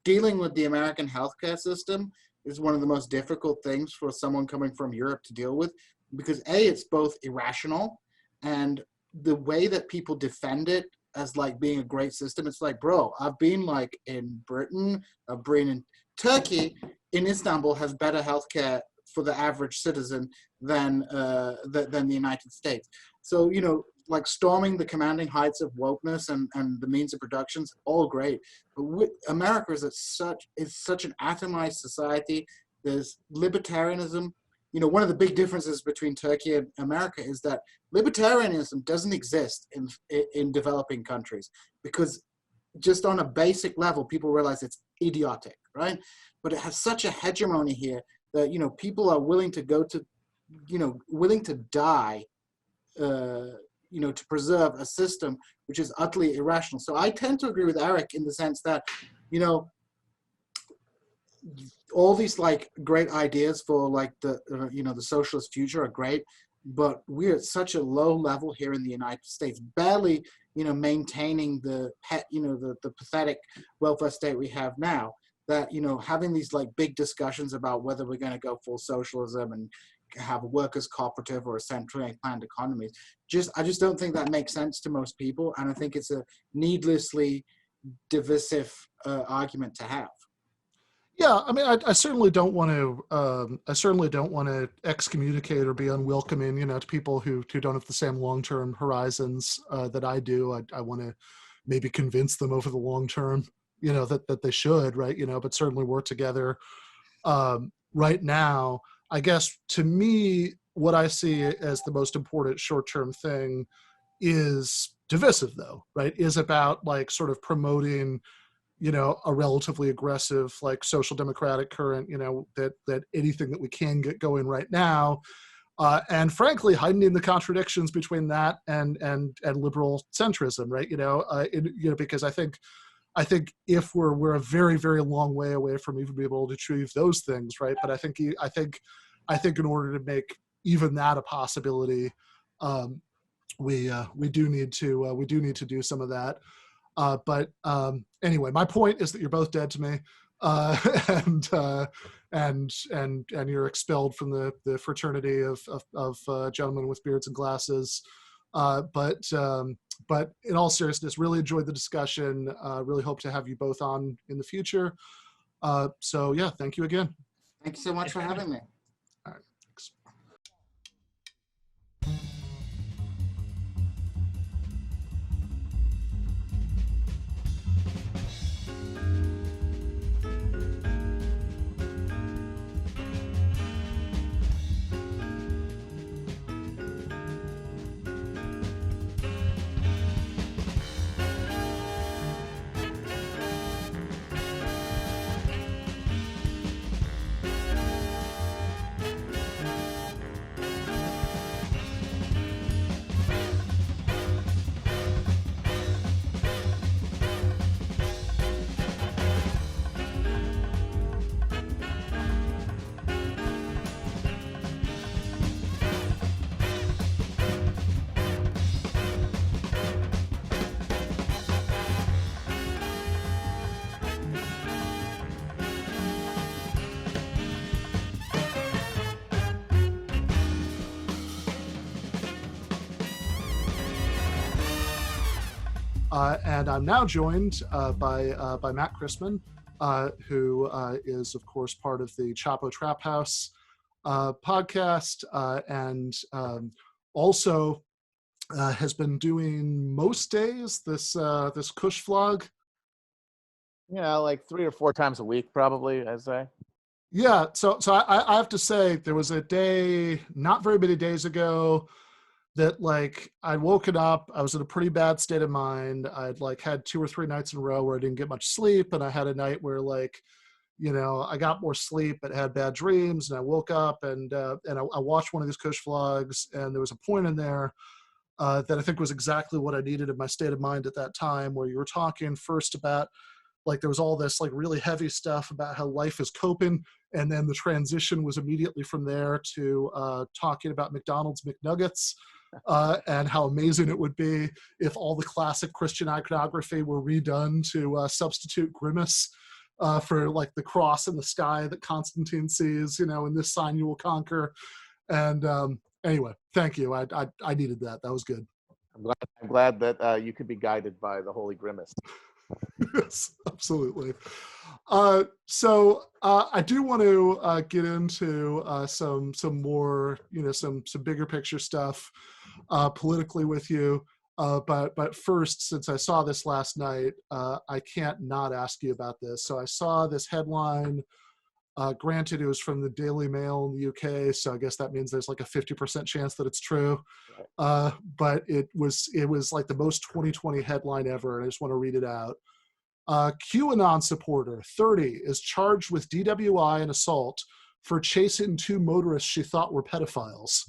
dealing with the American healthcare system is one of the most difficult things for someone coming from Europe to deal with, because it's both irrational, and the way that people defend it as like being a great system, it's like, bro, I've been like in Britain, I've been in Turkey, in Istanbul has better healthcare for the average citizen than the United States. So, like storming the commanding heights of wokeness and the means of production's all great. But America is such an atomized society. There's libertarianism. One of the big differences between Turkey and America is that libertarianism doesn't exist in developing countries, because just on a basic level, people realize it's idiotic, right? But it has such a hegemony here that, people are willing to go to, willing to die, to preserve a system which is utterly irrational. So I tend to agree with Eric in the sense that, all these like great ideas for like the socialist future are great, but we're at such a low level here in the United States, barely, maintaining the pathetic welfare state we have now, that, having these like big discussions about whether we're going to go full socialism and have a workers' cooperative or a centrally planned economy, I just don't think that makes sense to most people. And I think it's a needlessly divisive argument to have.
Yeah, I mean, I certainly don't want to excommunicate or be unwelcoming, to people who don't have the same long-term horizons that I do. I want to maybe convince them over the long term, that they should, right? But certainly work together. Right now, I guess to me, what I see as the most important short-term thing is divisive, though, right? Is about like sort of promoting, a relatively aggressive, like social democratic current, that anything that we can get going right now, and frankly, heightening the contradictions between that and liberal centrism, right? Because I think if we're a very, very long way away from even being able to achieve those things, right? But I think in order to make even that a possibility, we do need to do some of that. But anyway, my point is that you're both dead to me, and you're expelled from the fraternity of gentlemen with beards and glasses. But in all seriousness, really enjoyed the discussion. Really hope to have you both on in the future. So yeah, thank you again.
Thank you so much for having me.
All right, thanks. And I'm now joined by Matt Christman, who is, of course, part of the Chapo Trap House podcast, and also has been doing most days this Kush vlog.
Yeah, like 3 or 4 times a week, probably, I'd say.
Yeah, so I have to say, there was a day not very many days ago that like I'd woken up, I was in a pretty bad state of mind. I'd like had 2 or 3 nights in a row where I didn't get much sleep, and I had a night where like, you know, I got more sleep but had bad dreams, and I woke up and I watched one of these Kush vlogs, and there was a point in there that I think was exactly what I needed in my state of mind at that time, where you were talking first about like there was all this like really heavy stuff about how life is coping, and then the transition was immediately from there to talking about McDonald's McNuggets and how amazing it would be if all the classic Christian iconography were redone to substitute Grimace for like the cross in the sky that Constantine sees, you know, in this sign you will conquer. And anyway, thank you. I needed that. That was good.
I'm glad that you could be guided by the Holy Grimace.
Yes, absolutely. So I do want to get into some more, you know, some bigger picture stuff politically with you. But first, since I saw this last night, I can't not ask you about this. So I saw this headline. Granted, it was from the Daily Mail in the UK, so I guess that means there's like a 50% chance that it's true. But it was like the most 2020 headline ever, and I just want to read it out. QAnon supporter, 30, is charged with DWI and assault for chasing 2 motorists she thought were pedophiles.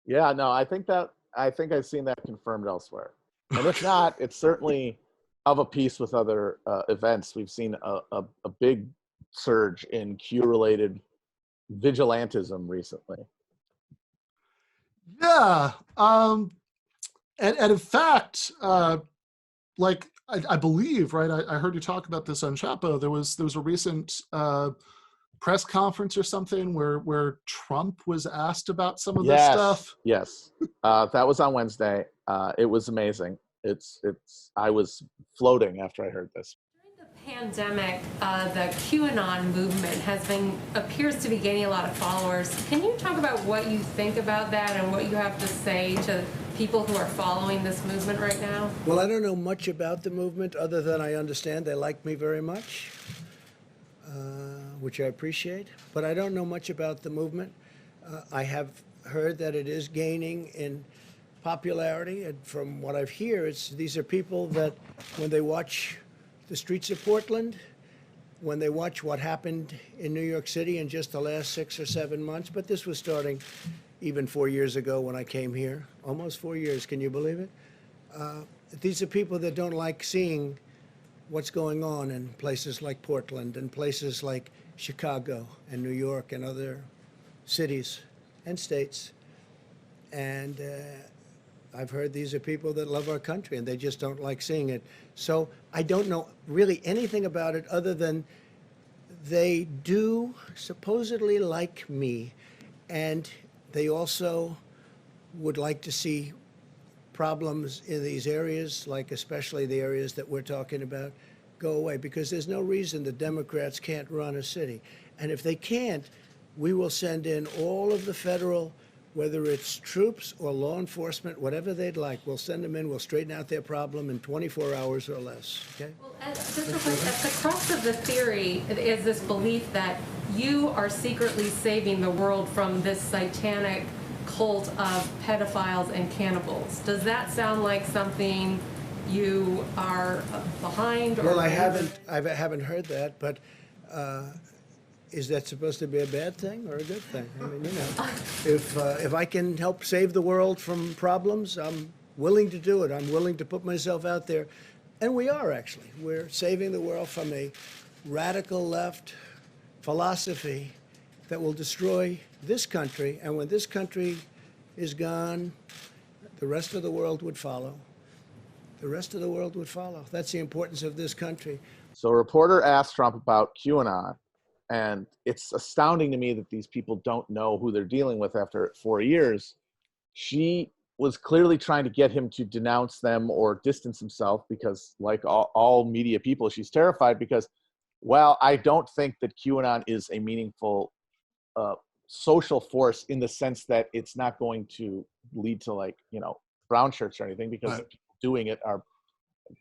Yeah, no, I think I've seen that confirmed elsewhere. And if not, it's certainly of a piece with other events. We've seen a big surge in Q-related vigilantism recently.
Yeah, and in fact, like I believe, right? I heard you talk about this on Chapo. There was a recent press conference or something where Trump was asked about some of this stuff.
Yes, that was on Wednesday. It was amazing. I was floating after I heard this.
Pandemic, the QAnon movement appears to be gaining a lot of followers. Can you talk about what you think about that and what you have to say to people who are following this movement right now?
Well, I don't know much about the movement other than I understand they like me very much, which I appreciate. But I don't know much about the movement. I have heard that it is gaining in popularity, and from what I've heard, these are people that when they watch the streets of Portland, when they watch what happened in New York City in just the last 6 or 7 months, but this was starting even 4 years ago when I came here, almost 4 years, can you believe it? These are people that don't like seeing what's going on in places like Portland and places like Chicago and New York and other cities and states. And I've heard these are people that love our country and they just don't like seeing it. So I don't know really anything about it other than they do supposedly like me, and they also would like to see problems in these areas, like especially the areas that we're talking about, go away, because there's no reason the Democrats can't run a city. And if they can't, we will send in all of the federal, whether it's troops or law enforcement, whatever they'd like, we'll send them in, we'll straighten out their problem in 24 hours or less, okay?
Well, just real quick, at the crux of the theory is this belief that you are secretly saving the world from this satanic cult of pedophiles and cannibals. Does that sound like something you are behind? Or
well, I haven't heard that, but is that supposed to be a bad thing or a good thing? I mean, you know, if I can help save the world from problems, I'm willing to do it. I'm willing to put myself out there. And we are, actually. We're saving the world from a radical left philosophy that will destroy this country. And when this country is gone, the rest of the world would follow. The rest of the world would follow. That's the importance of this country.
So a reporter asked Trump about QAnon. And it's astounding to me that these people don't know who they're dealing with after 4 years. She was clearly trying to get him to denounce them or distance himself because, like all media people, she's terrified because Well, I don't think that QAnon is a meaningful social force in the sense that it's not going to lead to like, brown shirts or anything, because
Right.
the people doing it are,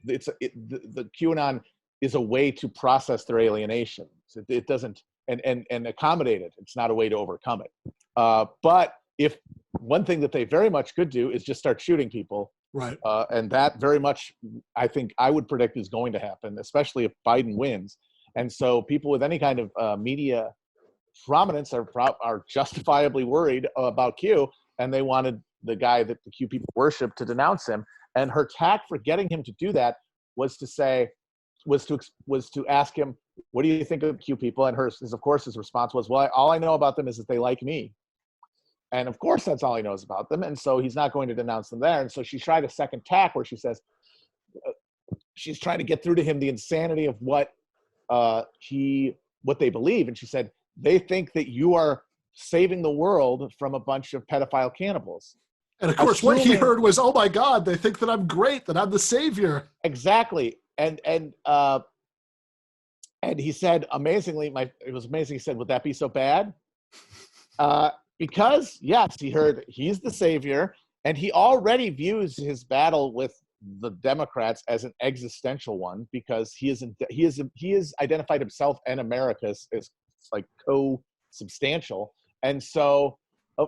the QAnon is a way to process their alienation. So it doesn't, and accommodate it. It's not a way to overcome it. But if one thing that they very much could do is just start shooting people,
Right.
and that very much, I think I would predict is going to happen, especially if Biden wins. And so people with any kind of media prominence are justifiably worried about Q, and they wanted the guy that the Q people worship to denounce him. And her tack for getting him to do that was to ask him, what do you think of Q people? And his response was, well, all I know about them is that they like me. And of course, that's all he knows about them. And so he's not going to denounce them there. And so she tried a second tack where she says, she's trying to get through to him the insanity of what they believe. And she said, they think that you are saving the world from a bunch of pedophile cannibals.
And of course, what he heard was, oh my God, they think that I'm great, that I'm the savior.
Exactly. And he said, amazingly, it was amazing. He said, would that be so bad? Because yes, he heard he's the savior, and he already views his battle with the Democrats as an existential one, because he is identified himself and America as like co-substantial. And so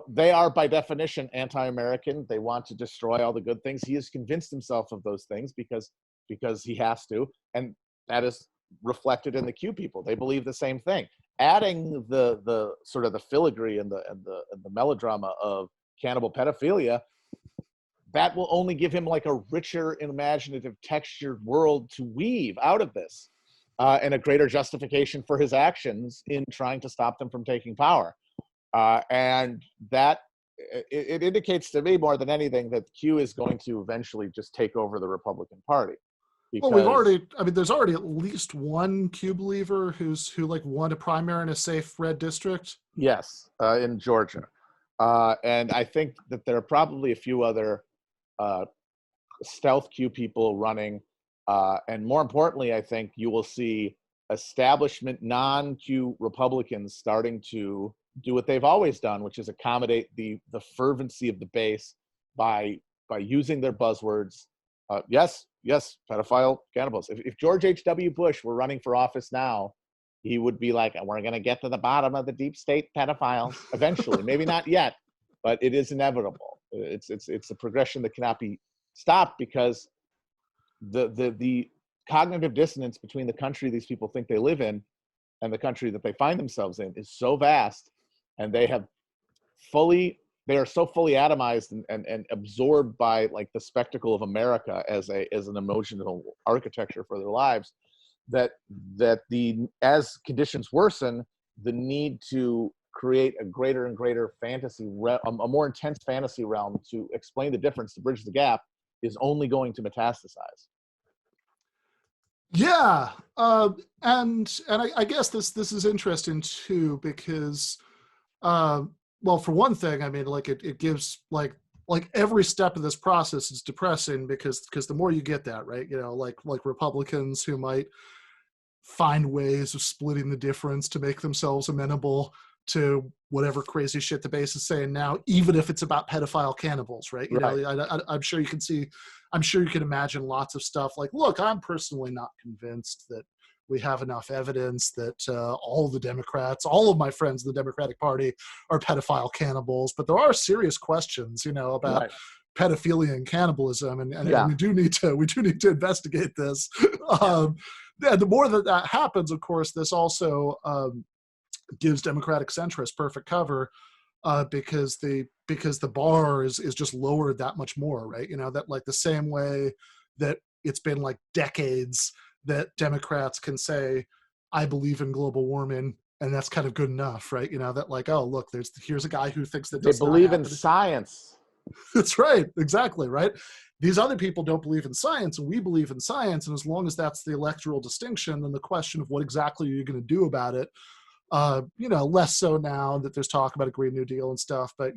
they are by definition anti-American. They want to destroy all the good things. He has convinced himself of those things because he has to, and that is reflected in the Q people. They believe the same thing. Adding the sort of the filigree and the melodrama of cannibal pedophilia, that will only give him like a richer, imaginative, textured world to weave out of this, and a greater justification for his actions in trying to stop them from taking power. And that it indicates to me more than anything that Q is going to eventually just take over the Republican Party.
Well, there's already at least one Q believer who like won a primary in a safe red district.
Yes, in Georgia. And I think that there are probably a few other stealth Q people running. And more importantly, I think you will see establishment non-Q Republicans starting to do what they've always done, which is accommodate the fervency of the base by using their buzzwords. Yes, pedophile cannibals. If George H.W. Bush were running for office now, he would be like, we're going to get to the bottom of the deep state pedophiles eventually. Maybe not yet, but it is inevitable. It's a progression that cannot be stopped, because the cognitive dissonance between the country these people think they live in and the country that they find themselves in is so vast, and they are so fully atomized and absorbed by like the spectacle of America as an emotional architecture for their lives, that as conditions worsen, the need to create a greater and greater fantasy, a more intense fantasy realm to explain the difference, to bridge the gap, is only going to metastasize.
Yeah, and I guess this is interesting too, because well, for one thing, I mean, like it gives like every step of this process is depressing, because the more you get that, right, like Republicans who might find ways of splitting the difference to make themselves amenable to whatever crazy shit the base is saying now, even if it's about pedophile cannibals, right? I'm sure you can imagine lots of stuff like, look, I'm personally not convinced that we have enough evidence that all of my friends in the Democratic Party are pedophile cannibals, but there are serious questions, about pedophilia and cannibalism, and we do need to investigate this. The more that happens, of course, this also gives Democratic centrists perfect cover, because the bar is just lowered that much more, right? That like the same way that it's been like decades that Democrats can say, I believe in global warming, and that's kind of good enough, right? That like, oh, look, here's a guy who thinks that
they believe in science.
That's right, exactly, right? These other people don't believe in science, and we believe in science, and as long as that's the electoral distinction, then the question of what exactly are you going to do about it, less so now that there's talk about a Green New Deal and stuff, but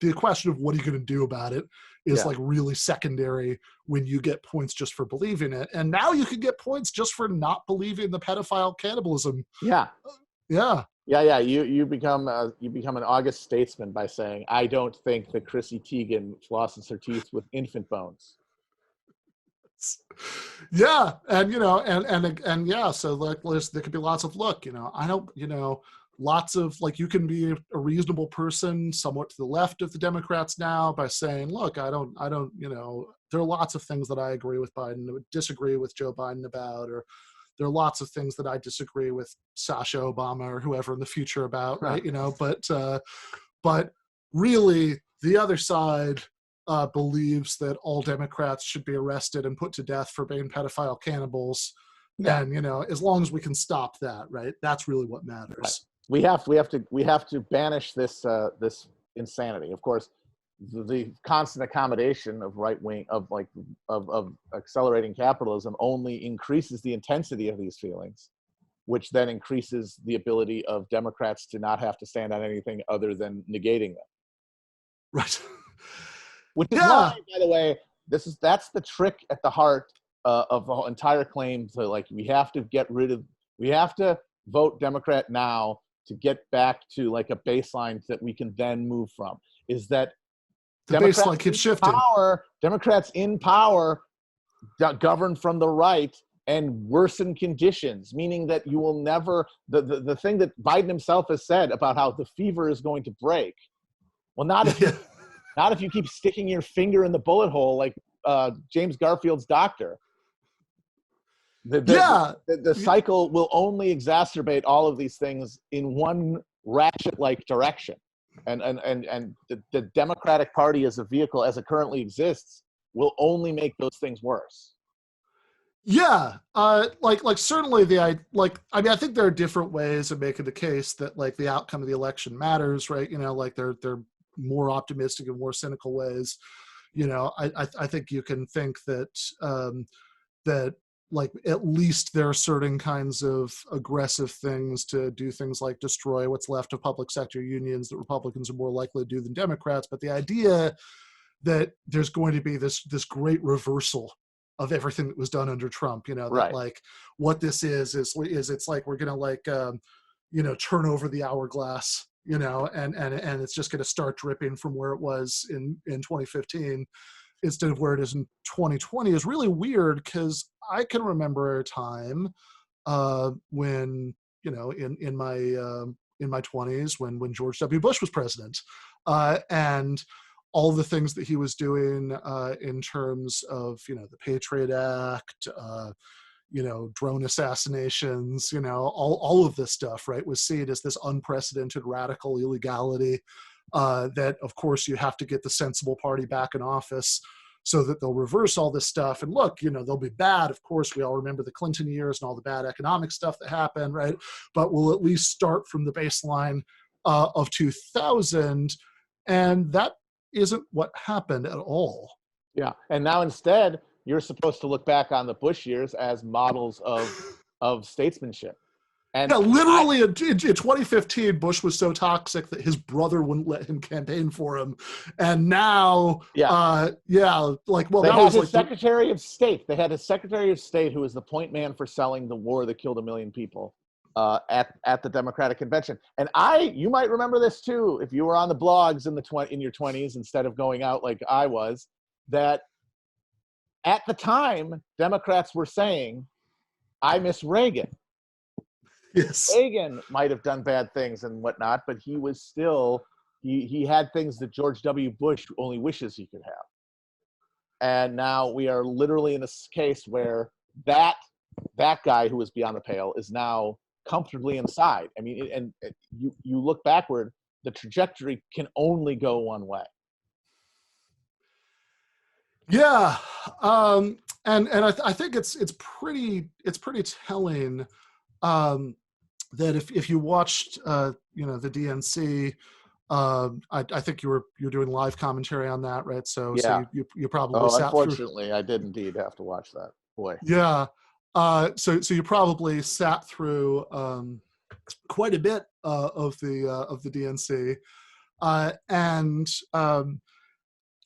the question of what are you going to do about it is
Yeah.
like really secondary when you get points just for believing it. And now you can get points just for not believing the pedophile cannibalism.
Yeah.
Yeah.
Yeah. You become an august statesman by saying, I don't think that Chrissy Teigen flosses her teeth with infant bones.
Yeah. And, you know, and yeah, so like there could be lots of, look, you know, I don't, you know, lots of, like, you can be a reasonable person somewhat to the left of the Democrats now by saying, look, I don't, you know, there are lots of things that I agree with Biden, disagree with Joe Biden about, or there are lots of things that I disagree with Sasha Obama or whoever in the future about, right? You know, but really the other side believes that all Democrats should be arrested and put to death for being pedophile cannibals. Yeah. And, you know, as long as we can stop that, right? That's really what matters.
Right. We have to banish this insanity. Of course, the constant accommodation of right wing of accelerating capitalism only increases the intensity of these feelings, which then increases the ability of Democrats to not have to stand on anything other than negating them.
Right.
Which is why, by the way, that's the trick at the heart of the entire claim to, like, we have to vote Democrat now to get back to like a baseline that we can then move from, is that
the baseline keeps shifting.
Democrats in power govern from the right and worsen conditions, meaning that you will never, the thing that Biden himself has said about how the fever is going to break. Well, not if you keep sticking your finger in the bullet hole like James Garfield's doctor. The cycle will only exacerbate all of these things in one ratchet-like direction, and the Democratic Party as a vehicle, as it currently exists, will only make those things worse.
Yeah, like certainly I mean, I think there are different ways of making the case that like the outcome of the election matters, right? You know, like they're more optimistic and more cynical ways. You know, I think you can think that that like at least there are certain kinds of aggressive things to do, things like destroy what's left of public sector unions that Republicans are more likely to do than Democrats. But the idea that there's going to be this great reversal of everything that was done under Trump, you know, that like what this is it's like we're gonna like you know, turn over the hourglass, you know, and it's just gonna start dripping from where it was in 2015 instead of where it is in 2020 is really weird, because I can remember a time when, you know, in my 20s when George W. Bush was president, and all the things that he was doing in terms of, you know, the Patriot Act, you know, drone assassinations, you know, all of this stuff, right, was seen as this unprecedented radical illegality that, of course, you have to get the sensible party back in office so that they'll reverse all this stuff. And look, you know, they'll be bad. Of course, we all remember the Clinton years and all the bad economic stuff that happened, right? But we'll at least start from the baseline of 2000. And that isn't what happened at all. Yeah.
And now instead, you're supposed to look back on the Bush years as models of statesmanship. And
yeah, literally in 2015, Bush was so toxic that his brother wouldn't let him campaign for him. And now, like, well, that was like
Secretary of State. They had a Secretary of State who was the point man for selling the war that killed 1 million people at the Democratic Convention. And you might remember this too, if you were on the blogs in your 20s instead of going out like I was, that at the time, Democrats were saying, I miss Reagan.
Yes.
Meagan might have done bad things and whatnot, but he was still, he had things that George W. Bush only wishes he could have. And now we are literally in a case where that guy who was beyond the pale is now comfortably inside. I mean, and you look backward, the trajectory can only go one way.
Yeah. And I think it's pretty telling that if you watched you know, the DNC, I think you're doing live commentary on that, right? So you probably sat
unfortunately I did indeed have to watch that. Boy.
Yeah. So you probably sat through quite a bit of the DNC. And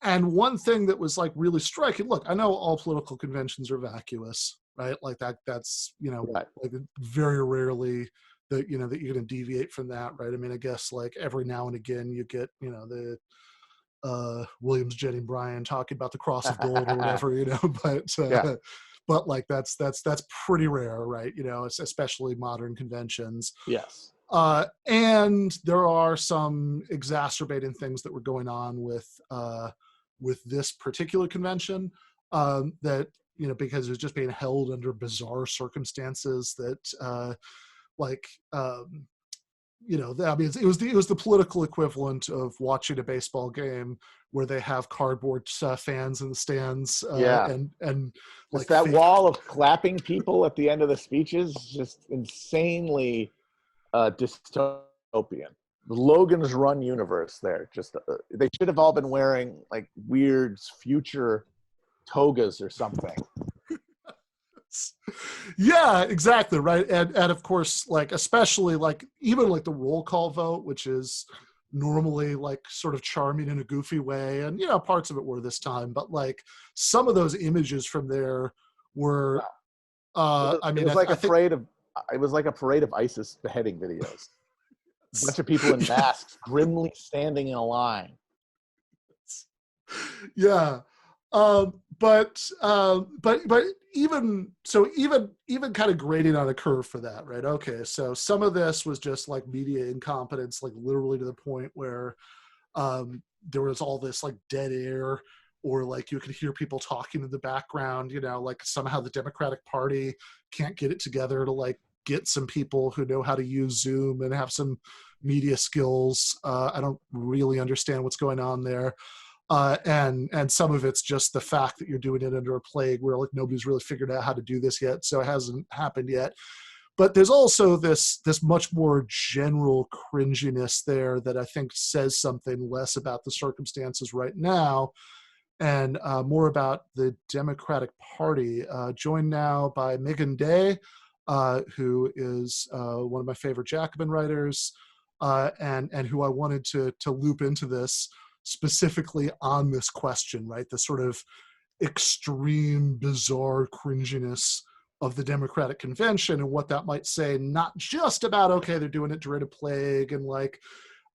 one thing that was like really striking, look, I know all political conventions are vacuous, right? Like that's,
Right.
like very rarely that, that you're going to deviate from that, right? I mean, I guess like every now and again you get, the Williams, Jennings Bryan talking about the cross of gold or whatever,
Yeah.
but like that's pretty rare, right? Especially modern conventions.
Yes.
And there are some exacerbating things that were going on with this particular convention, that because it was just being held under bizarre circumstances that I mean, it was the political equivalent of watching a baseball game where they have cardboard fans in the stands,
Yeah.
and
Like
like
that
fake.
wall of clapping people at the end of the speeches, just insanely dystopian. The Logan's Run universe there. Just they should have all been wearing like weird future togas or something.
Yeah, exactly, right. And of course, like especially like even like the roll call vote, which is normally like sort of charming in a goofy way, and parts of it were this time, but like some of those images from there were I mean,
it was like
I think
it was like a parade of ISIS beheading videos. A bunch of people in masks grimly standing in a line.
Yeah. But even so, even kind of grading on a curve for that, right? Okay, so some of this was just like media incompetence, like literally to the point where there was all this like dead air, or like you could hear people talking in the background, like somehow the Democratic Party can't get it together to like get some people who know how to use Zoom and have some media skills. I don't really understand what's going on there. And some of it's just the fact that you're doing it under a plague where like nobody's really figured out how to do this yet, so it hasn't happened yet. But there's also this much more general cringiness there that I think says something less about the circumstances right now and more about the Democratic Party. Joined now by Meagan, who is one of my favorite Jacobin writers, and who I wanted to loop into this specifically on this question, right? The sort of extreme, bizarre cringiness of the Democratic Convention and what that might say, not just about, okay, they're doing it during a plague and like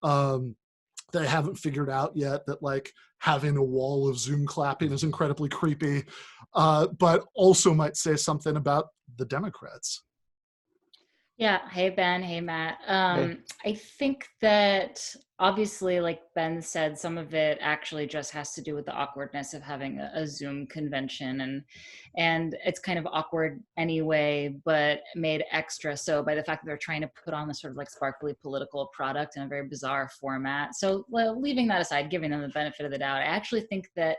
they haven't figured out yet that like having a wall of Zoom clapping is incredibly creepy, but also might say something about the Democrats.
Yeah. Hey, Ben. Hey, Matt.
Hey.
I think that obviously, like Ben said, some of it actually just has to do with the awkwardness of having a Zoom convention, and it's kind of awkward anyway, but made extra so by the fact that they're trying to put on this sort of like sparkly political product in a very bizarre format. So leaving that aside, giving them the benefit of the doubt, I actually think that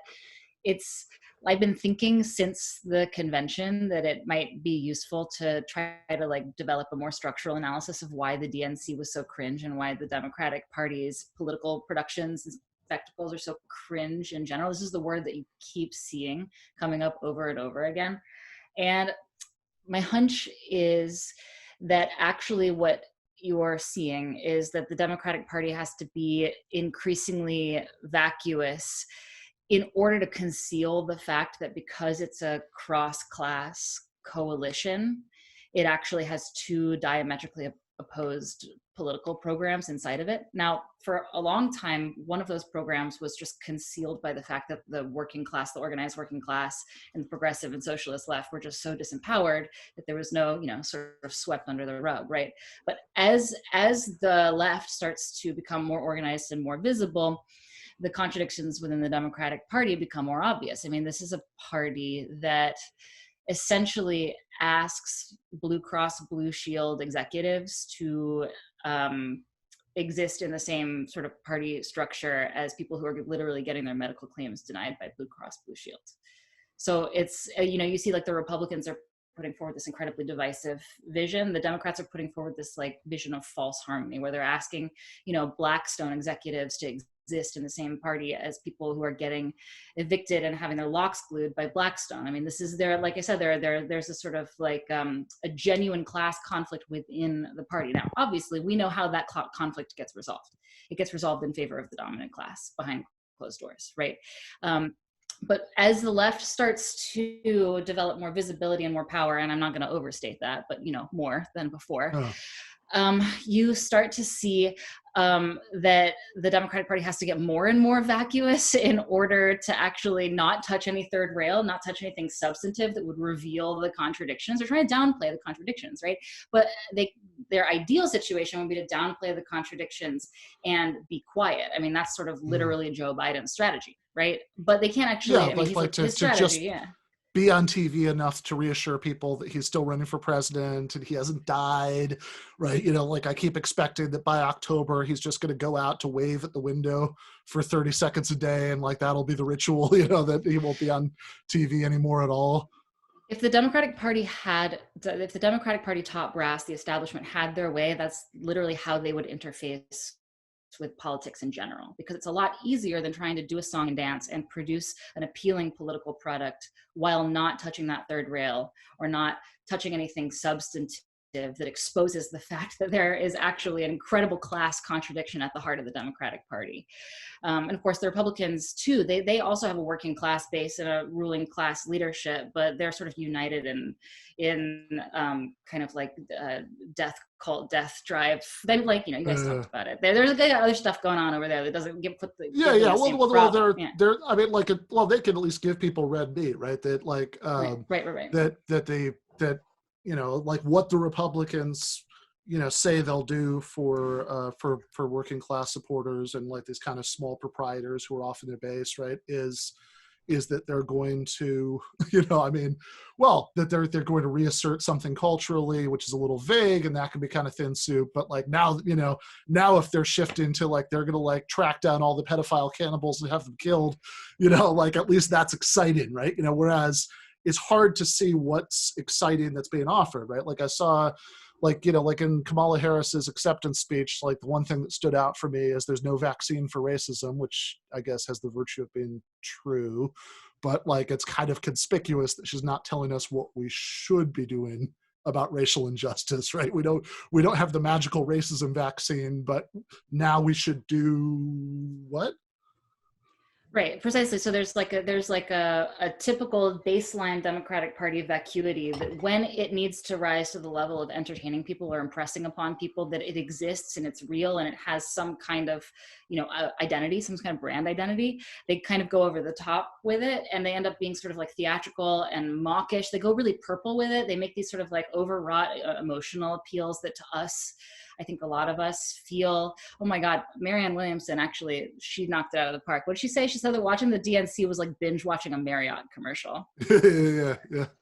I've been thinking since the convention that it might be useful to try to like develop a more structural analysis of why the DNC was so cringe and why the Democratic Party's political productions and spectacles are so cringe in general. This is the word that you keep seeing coming up over and over again. And my hunch is that actually what you're seeing is that the Democratic Party has to be increasingly vacuous in order to conceal the fact that because it's a cross-class coalition, it actually has two diametrically opposed political programs inside of it. Now, for a long time, one of those programs was just concealed by the fact that the working class, the organized working class, and the progressive and socialist left were just so disempowered that there was no, sort of swept under the rug, right? But as the left starts to become more organized and more visible, the contradictions within the Democratic Party become more obvious. I mean, this is a party that essentially asks Blue Cross Blue Shield executives to exist in the same sort of party structure as people who are literally getting their medical claims denied by Blue Cross Blue Shield. So it's, you see like the Republicans are putting forward this incredibly divisive vision. The Democrats are putting forward this like vision of false harmony where they're asking, Blackstone executives to exist in the same party as people who are getting evicted and having their locks glued by Blackstone. I mean, this is there, like I said, there's a sort of like a genuine class conflict within the party. Now, obviously, we know how that conflict gets resolved. It gets resolved in favor of the dominant class behind closed doors, right? But as the left starts to develop more visibility and more power, and I'm not going to overstate that, but more than before, you start to see that the Democratic Party has to get more and more vacuous in order to actually not touch any third rail, not touch anything substantive that would reveal the contradictions. They're trying to downplay the contradictions, right? But their ideal situation would be to downplay the contradictions and be quiet. I mean, that's sort of literally Joe Biden's strategy, right? But they can't actually, his strategy,
be on TV enough to reassure people that he's still running for president and he hasn't died, right? Like I keep expecting that by October, he's just going to go out to wave at the window for 30 seconds a day. And like, that'll be the ritual, that he won't be on TV anymore at all.
If the Democratic Party top brass, the establishment had their way, that's literally how they would interface with politics in general, because it's a lot easier than trying to do a song and dance and produce an appealing political product while not touching that third rail or not touching anything substantive that exposes the fact that there is actually an incredible class contradiction at the heart of the Democratic Party. And of course, the Republicans too, they also have a working class base and a ruling class leadership, but they're sort of united in kind of like death cult, death drive. They you guys talked about it. There's other stuff going on over there that doesn't put the
they're I mean they can at least give people red meat, right? That like
right.
that like what the Republicans say they'll do for working class supporters and like these kind of small proprietors who are off in their base, right, is that they're going to that they're going to reassert something culturally, which is a little vague, and that can be kind of thin soup. But like now if they're shifting to like they're going to like track down all the pedophile cannibals and have them killed, like at least that's exciting, right? Whereas it's hard to see what's exciting that's being offered, right? Like I saw, like in Kamala Harris's acceptance speech, like the one thing that stood out for me is there's no vaccine for racism, which I guess has the virtue of being true, but like it's kind of conspicuous that she's not telling us what we should be doing about racial injustice, right? We don't have the magical racism vaccine, but now we should do what?
Right, precisely. So there's like a typical baseline Democratic Party vacuity that when it needs to rise to the level of entertaining people or impressing upon people that it exists and it's real and it has some kind of identity, some kind of brand identity, they kind of go over the top with it and they end up being sort of like theatrical and mawkish. They go really purple with it. They make these sort of like overwrought emotional appeals that to us, I think a lot of us feel, oh my God, Marianne Williamson, actually, she knocked it out of the park. What did she say? She said that watching the DNC was like binge watching a Marriott commercial.
Yeah.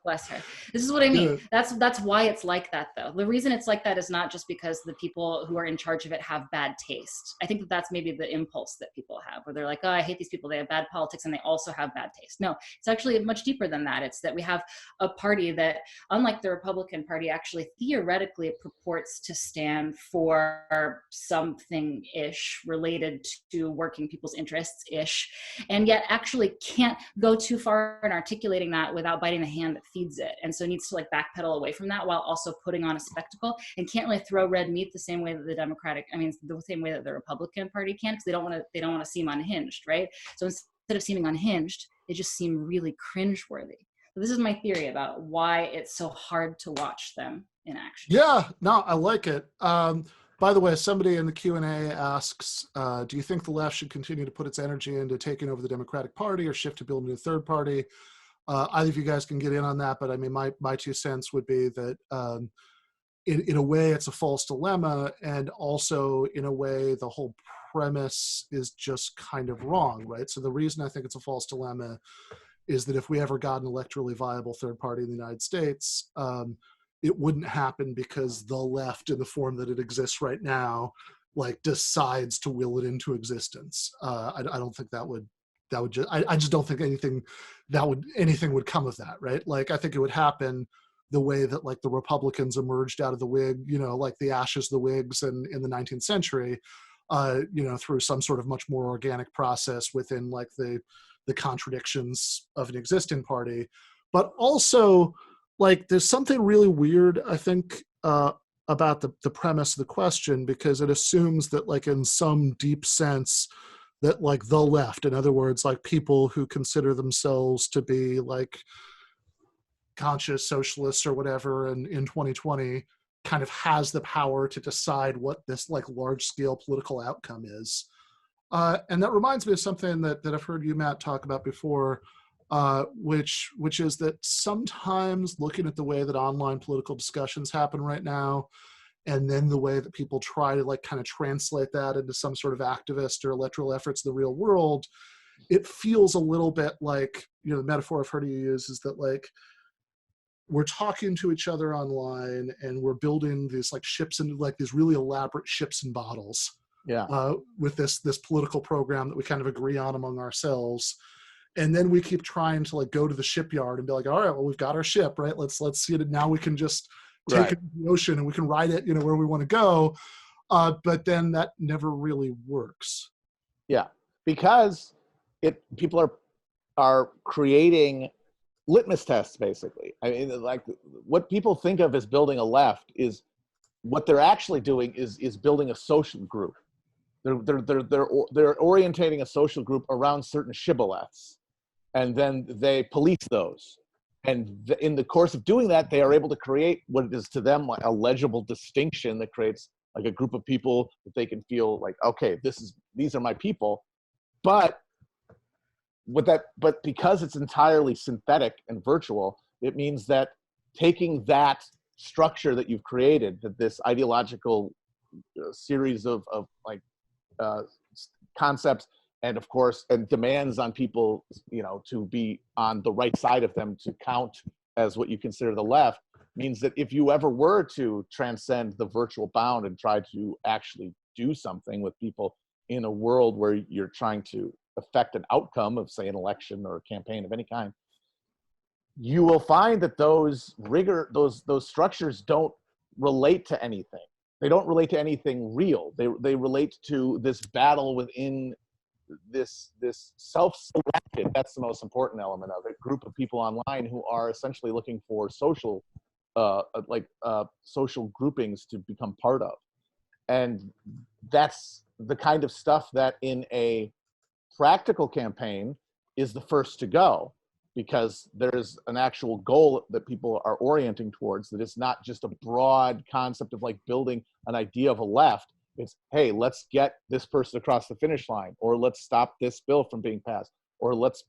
Bless her. This is what I mean. Yeah. That's why it's like that, though. The reason it's like that is not just because the people who are in charge of it have bad taste. I think that's maybe the impulse that people have, where they're like, oh, I hate these people. They have bad politics and they also have bad taste. No, it's actually much deeper than that. It's that we have a party that, unlike the Republican Party, actually theoretically purports to stand for something-ish related to working people's interests-ish, and yet actually can't go too far in articulating that without biting the hand that feeds it. And so needs to like backpedal away from that while also putting on a spectacle, and can't really throw red meat the same way that the same way that the Republican Party can, because they don't want to seem unhinged, right? So instead of seeming unhinged, they just seem really cringeworthy. So this is my theory about why it's so hard to watch them in action.
Yeah, no, I like it. By the way, somebody in the Q&A asks, do you think the left should continue to put its energy into taking over the Democratic Party or shift to building a third party? Either of you guys can get in on that, but I mean, my 2 cents would be that in a way it's a false dilemma, and also in a way the whole premise is just kind of wrong, right? So the reason I think it's a false dilemma is that if we ever got an electorally viable third party in the United States, it wouldn't happen because the left in the form that it exists right now, like decides to will it into existence. I don't think I just don't think anything would come of that, right? Like I think it would happen the way that like the Republicans emerged out of the Whig, like the ashes of the Whigs in the 19th century. through some sort of much more organic process within like the contradictions of an existing party. But also, like, there's something really weird, I think, about the premise of the question, because it assumes that, like, in some deep sense, that like the left, in other words, like people who consider themselves to be like conscious socialists or whatever in 2020, kind of has the power to decide what this like large scale political outcome is. And that reminds me of something that I've heard you, Matt, talk about before, which is that sometimes looking at the way that online political discussions happen right now, and then the way that people try to like kind of translate that into some sort of activist or electoral efforts in the real world, it feels a little bit like, the metaphor I've heard you use is that like we're talking to each other online and we're building these like ships and like these really elaborate ships and bottles.
Yeah.
With this political program that we kind of agree on among ourselves. And then we keep trying to like go to the shipyard and be like, all right, well, we've got our ship, right? Let's see it. Now we can just take it to the ocean and we can ride it, where we want to go. But then that never really works.
Yeah, because people are creating litmus tests, basically. I mean, like what people think of as building a left is what they're actually doing is building a social group. They're orientating a social group around certain shibboleths, and then they police those. And in the course of doing that, they are able to create what is to them like a legible distinction that creates like a group of people that they can feel like, okay, these are my people. But because it's entirely synthetic and virtual, it means that taking that structure that you've created, that this ideological series of concepts, and of course, and demands on people, to be on the right side of them to count as what you consider the left, means that if you ever were to transcend the virtual bound and try to actually do something with people in a world where you're trying to affect an outcome of, say, an election or a campaign of any kind, you will find that those structures don't relate to anything. They don't relate to anything real. They relate to this battle within this self-selected, that's the most important element of it, group of people online who are essentially looking for social groupings to become part of. And that's the kind of stuff that in a practical campaign is the first to go, because there's an actual goal that people are orienting towards, that it's not just a broad concept of like building an idea of a left. It's, hey, let's get this person across the finish line, or let's stop this bill from being passed, or let's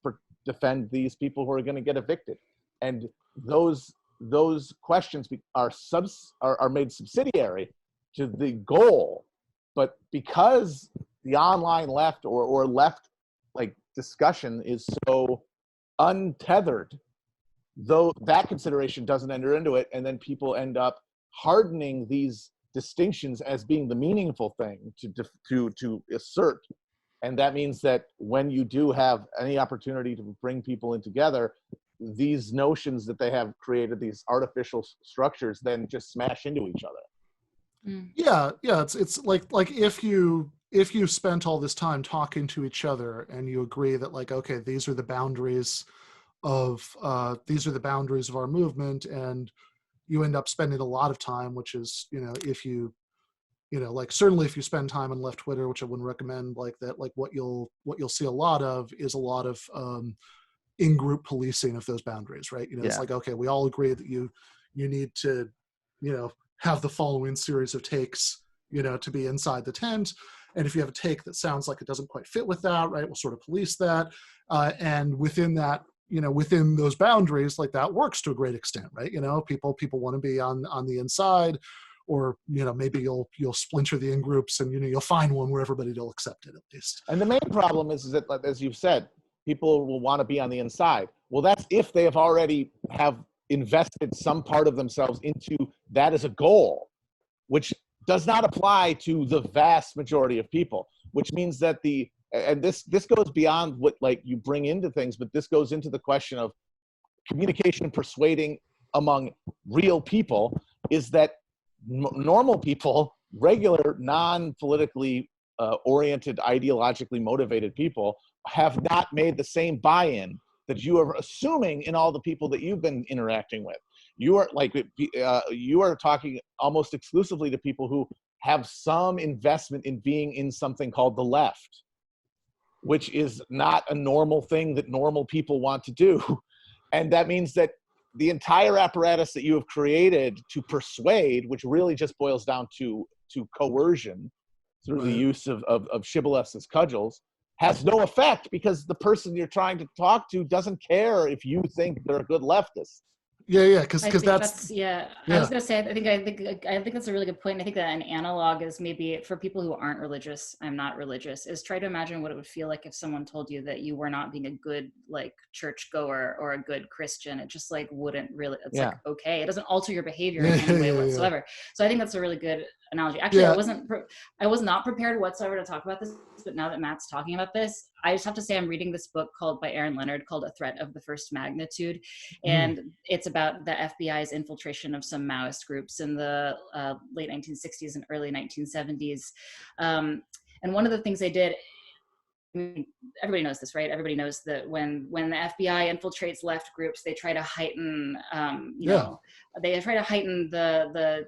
defend these people who are going to get evicted. And those questions are made subsidiary to the goal. But because the online left or left like discussion is so untethered, though, that consideration doesn't enter into it, and then people end up hardening these distinctions as being the meaningful thing to assert. And that means that when you do have any opportunity to bring people in together, these notions that they have created, these artificial structures, then just smash into each other.
Yeah, it's like if you spent all this time talking to each other and you agree that like, okay, these are the boundaries of our movement, and you end up spending a lot of time, which is, if you certainly if you spend time on left Twitter, which I wouldn't recommend, like that, like what you'll see a lot of is a lot of in-group policing of those boundaries, right? It's like, okay, we all agree that you need to, have the following series of takes, to be inside the tent. And if you have a take that sounds like it doesn't quite fit with that, right, we'll sort of police that. And within that, within those boundaries, like that works to a great extent, right? People want to be on the inside, or, maybe you'll splinter the in-groups and, you'll find one where everybody will accept it at least.
And the main problem is that, as you've said, people will want to be on the inside. Well, that's if they have already invested some part of themselves into that as a goal, which does not apply to the vast majority of people, which means that and this goes beyond what like you bring into things, but this goes into the question of communication and persuading among real people, is that normal people, regular, non-politically oriented, ideologically motivated people have not made the same buy-in that you are assuming in all the people that you've been interacting with. You are like, you are talking almost exclusively to people who have some investment in being in something called the left, which is not a normal thing that normal people want to do. And that means that the entire apparatus that you have created to persuade, which really just boils down to coercion through the use of shibboleths as cudgels, has no effect because the person you're trying to talk to doesn't care if you think they're a good leftist.
Yeah, because
I think
that's
yeah. I was gonna say I think that's a really good point. I think that an analog is maybe for people who aren't religious. I'm not religious. Is try to imagine what it would feel like if someone told you that you were not being a good like church goer or a good Christian. It just like wouldn't really. It's like okay, it doesn't alter your behavior in any way whatsoever. So I think that's a really good analogy. Actually, I was not prepared whatsoever to talk about this, but now that Matt's talking about this, I just have to say I'm reading this book by Aaron Leonard called A Threat of the First Magnitude, and it's about the FBI's infiltration of some Maoist groups in the late 1960s and early 1970s. And one of the things they did, I mean, everybody knows this, right? Everybody knows that when the FBI infiltrates left groups, they try to heighten, they try to heighten the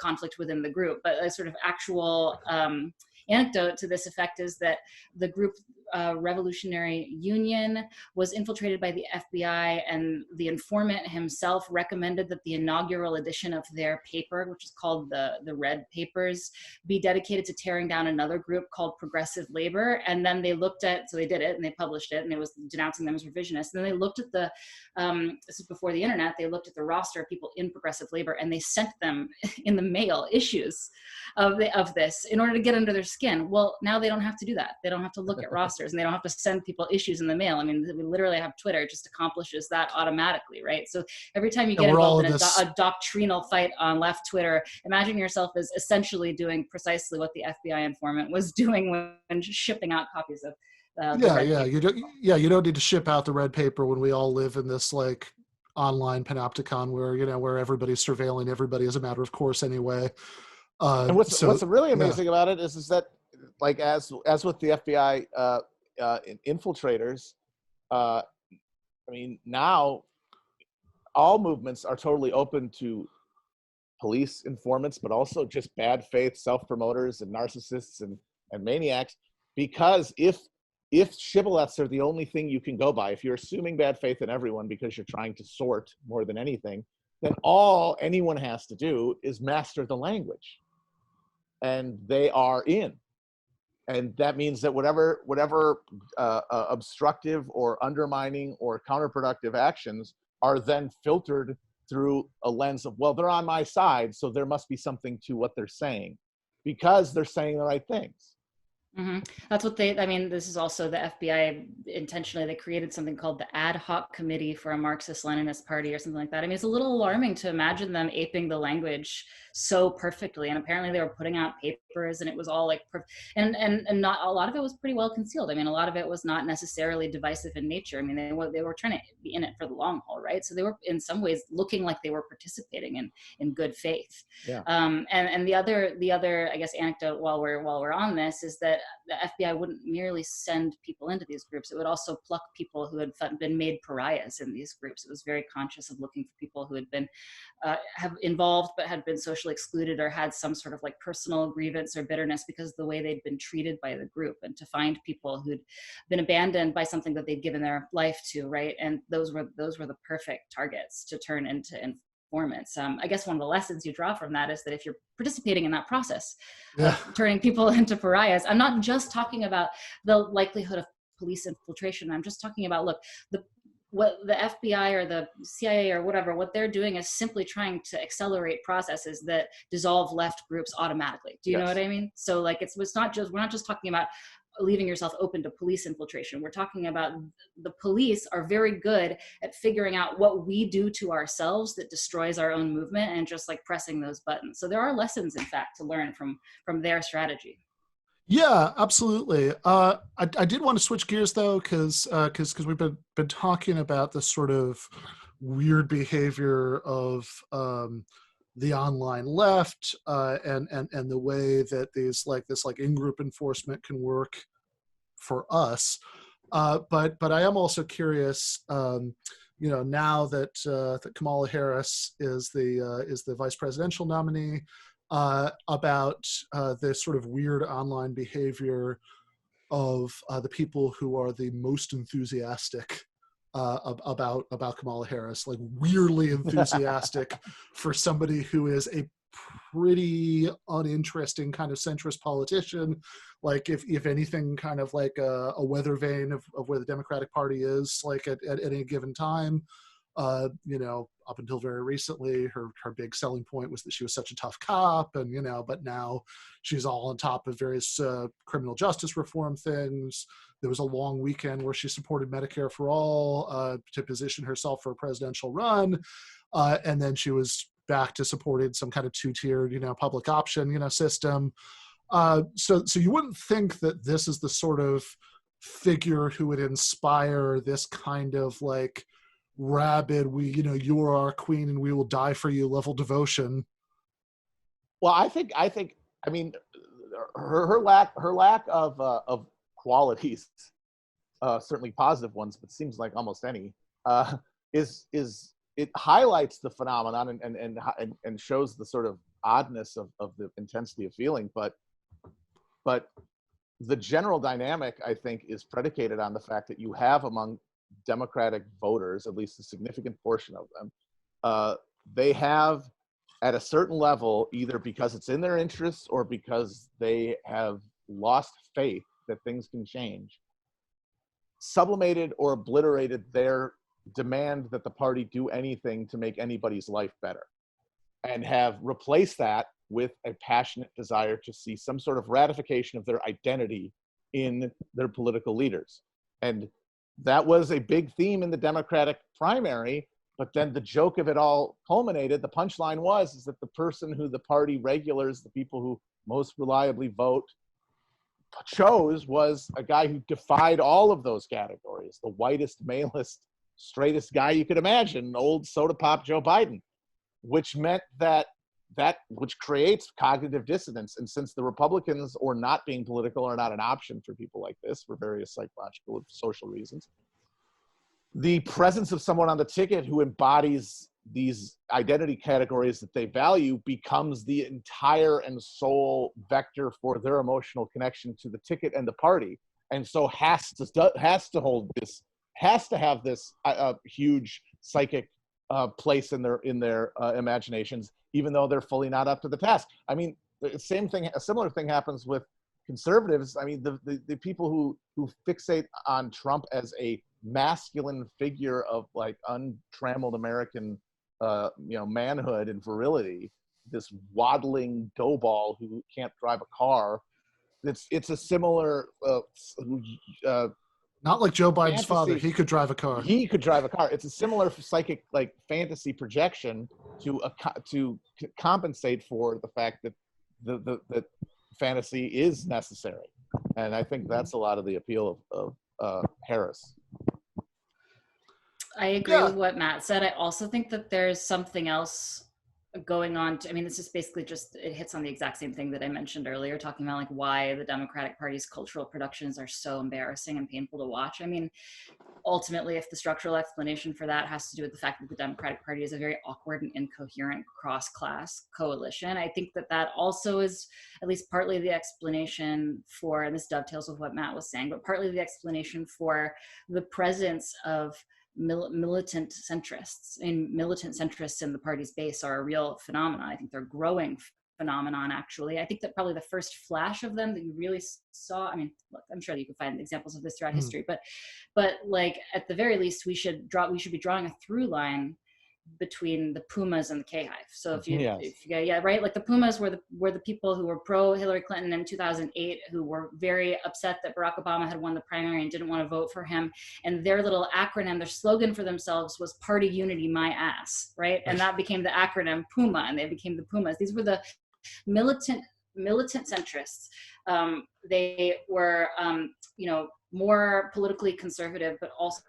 conflict within the group. But a sort of actual anecdote to this effect is that the group Revolutionary Union was infiltrated by the FBI, and the informant himself recommended that the inaugural edition of their paper, which is called the Red Papers, be dedicated to tearing down another group called Progressive Labor. And then they so they did it and they published it, and it was denouncing them as revisionists. And then they looked at this is before the internet, they looked at the roster of people in Progressive Labor, and they sent them in the mail issues of this in order to get under their skin. Well, now they don't have to do that. They don't have to look at rosters, and they don't have to send people issues in the mail. I mean, we literally have Twitter. It just accomplishes that automatically, right? So every time you get involved in a doctrinal fight on left Twitter, imagine yourself as essentially doing precisely what the FBI informant was doing when shipping out copies of
you don't need to ship out the red paper when we all live in this like online panopticon where everybody's surveilling everybody as a matter of course anyway.
And what's really amazing about it is that like as with the FBI infiltrators, I mean, now all movements are totally open to police informants, but also just bad faith self-promoters and narcissists and maniacs, because if shibboleths are the only thing you can go by, if you're assuming bad faith in everyone because you're trying to sort more than anything, then all anyone has to do is master the language, and they are in. And that means that whatever obstructive or undermining or counterproductive actions are then filtered through a lens of, well, they're on my side, so there must be something to what they're saying because they're saying the right things.
Mm-hmm. That's what this is also the FBI intentionally, they created something called the Ad Hoc Committee for a Marxist-Leninist Party or something like that. I mean, it's a little alarming to imagine them aping the language so perfectly. And apparently they were putting out papers and it was all like, and not a lot of it was pretty well concealed. I mean, a lot of it was not necessarily divisive in nature. I mean, they were trying to be in it for the long haul, right? So they were in some ways looking like they were participating in good faith.
Yeah.
And the other, I guess, anecdote while we're on this is that the FBI wouldn't merely send people into these groups. It would also pluck people who had been made pariahs in these groups. It was very conscious of looking for people who had been have involved but had been socially excluded or had some sort of like personal grievance or bitterness because of the way they'd been treated by the group, and to find people who'd been abandoned by something that they'd given their life to, right? And those were the perfect targets to turn into informants. I guess one of the lessons you draw from that is that if you're participating in that process of turning people into pariahs, I'm not just talking about the likelihood of police infiltration. I'm just talking about, look, what the FBI or the CIA or whatever, what they're doing is simply trying to accelerate processes that dissolve left groups automatically. Do you know what I mean? So like, we're not just talking about leaving yourself open to police infiltration. We're talking about the police are very good at figuring out what we do to ourselves that destroys our own movement and just like pressing those buttons. So there are lessons, in fact, to learn from their strategy.
Yeah, absolutely. I did want to switch gears though, because we've been talking about this sort of weird behavior of the online left, and the way that this in-group enforcement can work for us. But I am also curious, now that Kamala Harris is the vice presidential nominee, about this sort of weird online behavior of the people who are the most enthusiastic about Kamala Harris, like weirdly enthusiastic for somebody who is a pretty uninteresting kind of centrist politician. Like if anything, kind of like a weather vane of where the Democratic Party is, like at any given time. Up until very recently, her big selling point was that she was such a tough cop, and but now she's all on top of various criminal justice reform things. There was a long weekend where she supported Medicare for all to position herself for a presidential run, and then she was back to supporting some kind of two-tiered, public option, system. So you wouldn't think that this is the sort of figure who would inspire this kind of like rabid, you are our queen and we will die for you level devotion.
Well, I mean, her lack of qualities, certainly positive ones, but seems like almost any, is it highlights the phenomenon and shows the sort of oddness of the intensity of feeling, but the general dynamic, I think, is predicated on the fact that you have among Democratic voters, at least a significant portion of them, they have at a certain level, either because it's in their interests or because they have lost faith that things can change, sublimated or obliterated their demand that the party do anything to make anybody's life better, and have replaced that with a passionate desire to see some sort of ratification of their identity in their political leaders. And that was a big theme in the Democratic primary, but then the joke of it all culminated. The punchline is that the person who the party regulars, the people who most reliably vote, chose was a guy who defied all of those categories, the whitest, malest, straightest guy you could imagine, old soda pop Joe Biden, which meant which creates cognitive dissonance. And since the Republicans, or not being political, are not an option for people like this for various psychological and social reasons, the presence of someone on the ticket who embodies these identity categories that they value becomes the entire and sole vector for their emotional connection to the ticket and the party, and so has to have this huge psychic place in their imaginations, even though they're fully not up to the task. I mean, a similar thing happens with conservatives. I mean, the people who fixate on Trump as a masculine figure of like untrammeled American manhood and virility, this waddling doughball who can't drive a car. It's a similar
not like Joe Biden's
fantasy.
Father. He could drive a car.
He could drive a car. It's a similar psychic fantasy projection to compensate for the fact that the fantasy is necessary. And I think that's a lot of the appeal of Harris.
I agree with what Matt said. I also think that there's something else going on. This is basically it hits on the exact same thing that I mentioned earlier, talking about like why the Democratic Party's cultural productions are so embarrassing and painful to watch. Ultimately, if the structural explanation for that has to do with the fact that the Democratic Party is a very awkward and incoherent cross-class coalition, I think that also is at least partly the explanation for, and this dovetails with what Matt was saying, but partly the explanation for the presence of militant centrists. Militant centrists in the party's base are a real phenomenon. I think they're growing phenomenon, actually. I think that probably the first flash of them that you really saw, look, I'm sure that you can find examples of this throughout history, but like at the very least, we should be drawing a through line between the Pumas and the K-Hive. So if you right, like the Pumas were the people who were pro Hillary Clinton in 2008, who were very upset that Barack Obama had won the primary and didn't want to vote for him. And their little acronym, their slogan for themselves was "Party Unity, My Ass," right? And that became the acronym PUMA, and they became the Pumas. These were the militant centrists. They were, more politically conservative, but also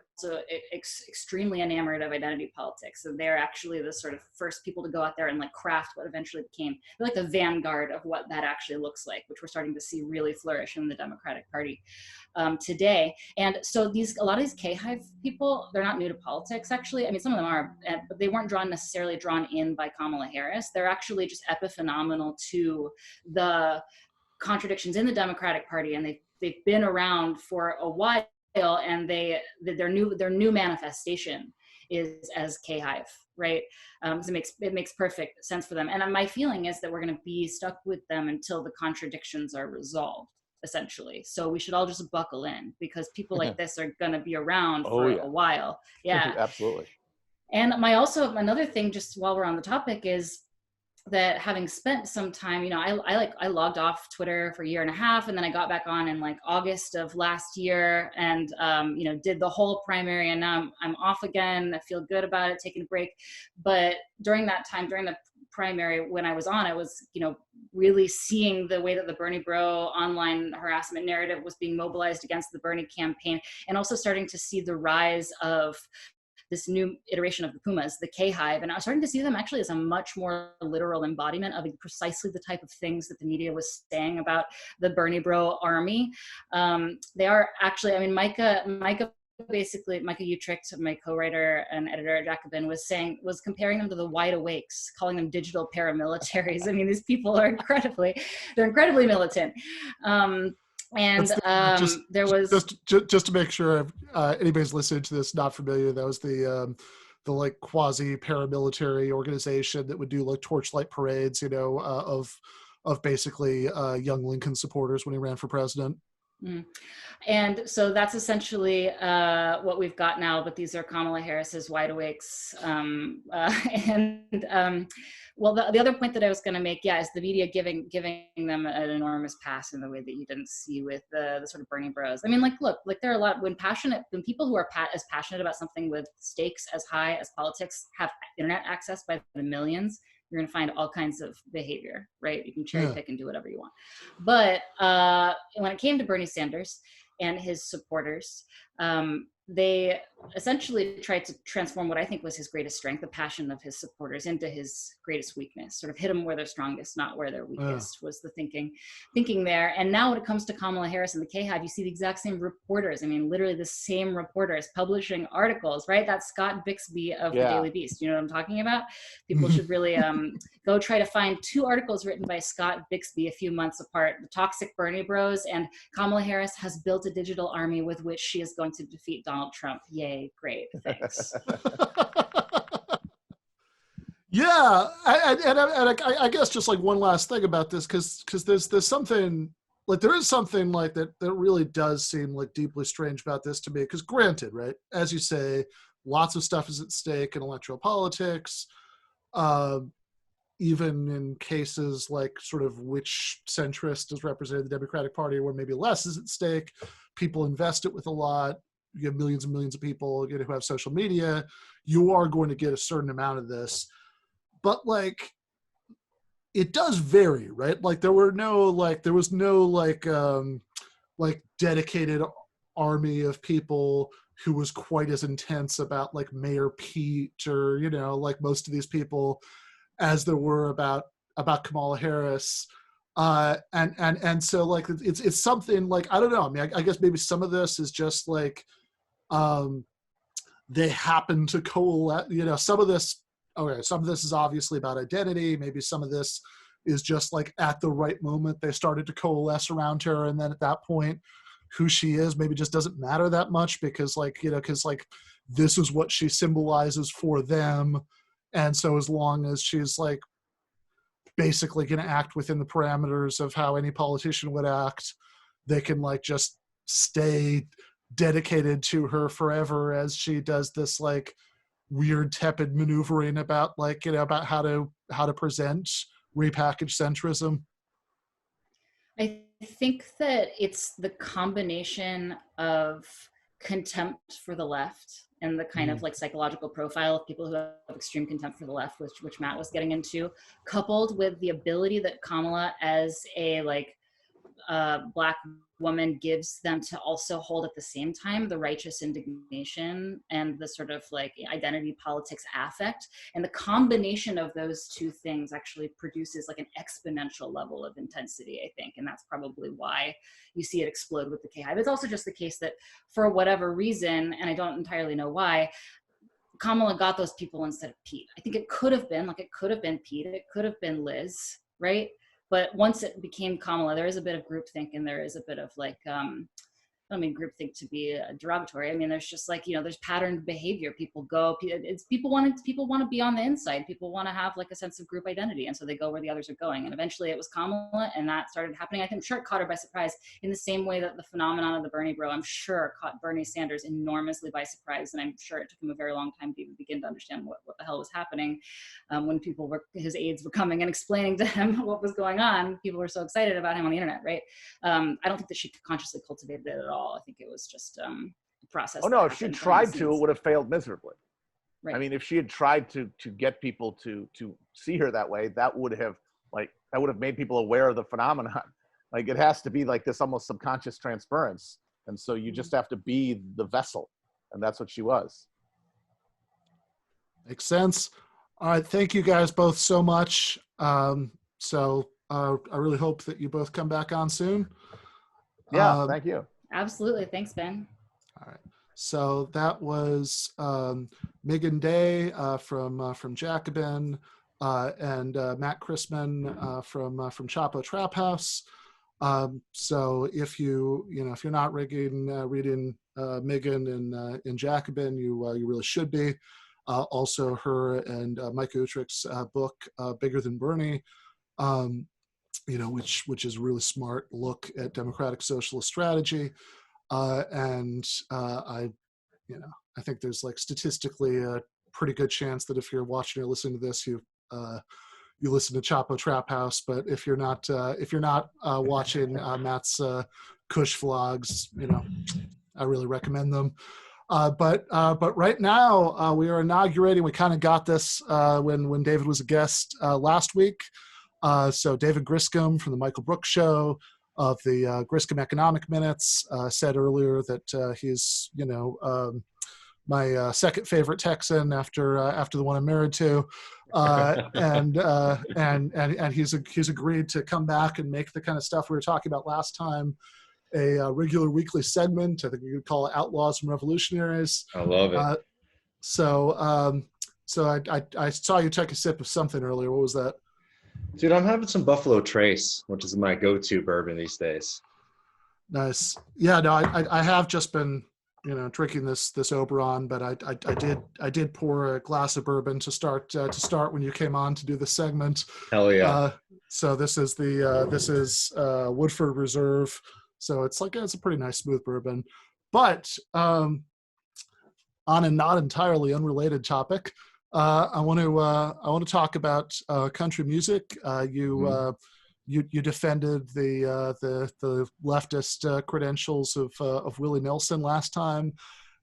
extremely enamored of identity politics, and they're actually the sort of first people to go out there and like craft what eventually became, they're like the vanguard of what that actually looks like, which we're starting to see really flourish in the Democratic Party today. And so a lot of these K-Hive people, they're not new to politics, actually. I mean, some of them are, but they weren't necessarily drawn in by Kamala Harris. They're actually just epiphenomenal to the contradictions in the Democratic Party, and they've been around for a while, and their new manifestation is as K-Hive, right? So it makes perfect sense for them. And my feeling is that we're going to be stuck with them until the contradictions are resolved, essentially. So we should all just buckle in, because people like this are going to be around for a while. Yeah,
absolutely.
And another thing, just while we're on the topic, is that having spent some time, I logged off Twitter for a year and a half, and then I got back on in like August of last year, and did the whole primary, and now I'm off again. I feel good about it, taking a break. But during that time, during the primary, when I was on, I was really seeing the way that the Bernie bro online harassment narrative was being mobilized against the Bernie campaign, and also starting to see the rise of this new iteration of the Pumas, the K-Hive, and I was starting to see them actually as a much more literal embodiment of precisely the type of things that the media was saying about the Bernie bro army. They are actually, I mean, Micah Utrecht, my co-writer and editor at Jacobin, was comparing them to the Wide Awakes, calling them digital paramilitaries. I mean, these people are incredibly militant. There was
just to make sure anybody's listening to this not familiar, that was the like quasi paramilitary organization that would do like torchlight parades, of basically young Lincoln supporters when he ran for president.
And so that's essentially what we've got now, but these are Kamala Harris's Wide Awakes. Well, the other point that I was going to make, is the media giving them an enormous pass in the way that you didn't see with the sort of Bernie bros. I mean, look, there are a lot, when people who are as passionate about something with stakes as high as politics have internet access by the millions, you're going to find all kinds of behavior, right? You can cherry pick and do whatever you want. But when it came to Bernie Sanders and his supporters, they essentially tried to transform what I think was his greatest strength, the passion of his supporters, into his greatest weakness, sort of hit them where they're strongest, not where they're weakest, was the thinking there. And now when it comes to Kamala Harris and the K-Hive, you see the exact same reporters. I mean, literally the same reporters publishing articles, right? That's Scott Bixby of the Daily Beast. You know what I'm talking about? People should really go try to find 2 articles written by Scott Bixby a few months apart, The Toxic Bernie Bros, and Kamala Harris has built a digital army with which she is going to defeat Donald Trump. Yay, great, thanks.
I guess just like one last thing about this, because there's something like, there is something like that really does seem like deeply strange about this to me. Because granted, right, as you say, lots of stuff is at stake in electoral politics. Even in cases like sort of which centrist is represented in the Democratic Party, where maybe less is at stake, people invest it with a lot. You have millions and millions of people who have social media. You are going to get a certain amount of this, but like, it does vary, right? Like there was no dedicated army of people who was quite as intense about like Mayor Pete or like most of these people as there were about Kamala Harris. And so like it's something like, I don't know. I mean, I guess maybe some of this is just like they happen to coalesce. Some of this is obviously about identity. Maybe some of this is just like at the right moment they started to coalesce around her, and then at that point, who she is maybe just doesn't matter that much because this is what she symbolizes for them. And so as long as she's like basically going to act within the parameters of how any politician would act, they can like just stay dedicated to her forever as she does this like weird tepid maneuvering about about how to present repackaged centrism.
I think that it's the combination of contempt for the left and the kind of like psychological profile of people who have extreme contempt for the left, which Matt was getting into, coupled with the ability that Kamala, as a like Black woman gives them to also hold at the same time the righteous indignation and the sort of like identity politics affect. And the combination of those two things actually produces like an exponential level of intensity, I think. And that's probably why you see it explode with the K-Hive. It's also just the case that for whatever reason, and I don't entirely know why, Kamala got those people instead of Pete. I think it could have been Pete, it could have been Liz, right? But once it became Kamala, there is a bit of groupthink, and there is a bit of like, I don't mean groupthink to be derogatory. I mean, there's just like, there's patterned behavior. People want to be on the inside. People want to have like a sense of group identity. And so they go where the others are going. And eventually it was Kamala, and that started happening. I think sure it caught her by surprise in the same way that the phenomenon of the Bernie bro, I'm sure caught Bernie Sanders enormously by surprise. And I'm sure it took him a very long time to even begin to understand what the hell was happening. When his aides were coming and explaining to him what was going on, people were so excited about him on the internet, right? I don't think that she consciously cultivated it at all. I think it was just a process.
Oh no, if she tried to, it would have failed miserably. Right. I mean, if she had tried to get people to see her that way, that would have made people aware of the phenomenon. Like, it has to be like this almost subconscious transference. And so you just have to be the vessel. And that's what she was.
Makes sense. All right. Thank you guys both so much. I really hope that you both come back on soon.
Yeah, thank you.
Absolutely. Thanks, Ben.
All right. So that was Meagan Day from Jacobin and Matt Christman from Chapo Trap House. So if if you're not reading Meagan in Jacobin, you really should be. Also, her and Mike Utrich's book Bigger Than Bernie, which is a really smart look at democratic socialist strategy. I think there's like statistically a pretty good chance that if you're watching or listening to this, you listen to Chapo Trap House. But if you're not watching Matt's Kush vlogs, I really recommend them. But right now we are inaugurating. We kind of got this when David was a guest last week. So David Griscom from the Michael Brooks Show of the Griscom Economic Minutes said earlier that he's my second favorite Texan after the one I'm married to, and he's agreed to come back and make the kind of stuff we were talking about last time a regular weekly segment. I think we could call it Outlaws and Revolutionaries.
I love it.
So I saw you take a sip of something earlier. What was that?
Dude, I'm having some Buffalo Trace, which is my go-to bourbon these days.
Nice. Yeah, no, I have just been, drinking this Oberon, but I did pour a glass of bourbon to start when you came on to do the segment.
Hell yeah.
So this is Woodford Reserve. So it's a pretty nice smooth bourbon. But on a not entirely unrelated toopik, I want to talk about country music. You defended the leftist credentials of Willie Nelson last time.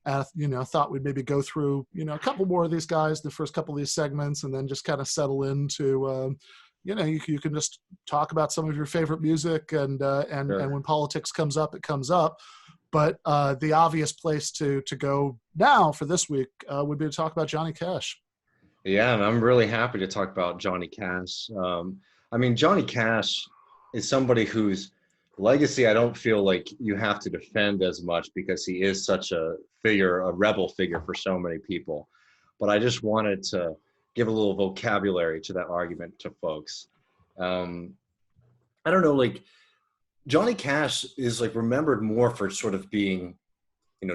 Thought we'd maybe go through a couple more of these guys, the first couple of these segments, and then just kind of settle into you can just talk about some of your favorite music, and
Sure.
And when politics comes up, it comes up. But the obvious place to go now for this week would be to talk about Johnny Cash.
Yeah, and I'm really happy to talk about Johnny Cash. Johnny Cash is somebody whose legacy I don't feel like you have to defend as much because he is such a rebel figure for so many people. But I just wanted to give a little vocabulary to that argument to folks. I don't know, Johnny Cash is remembered more for sort of being,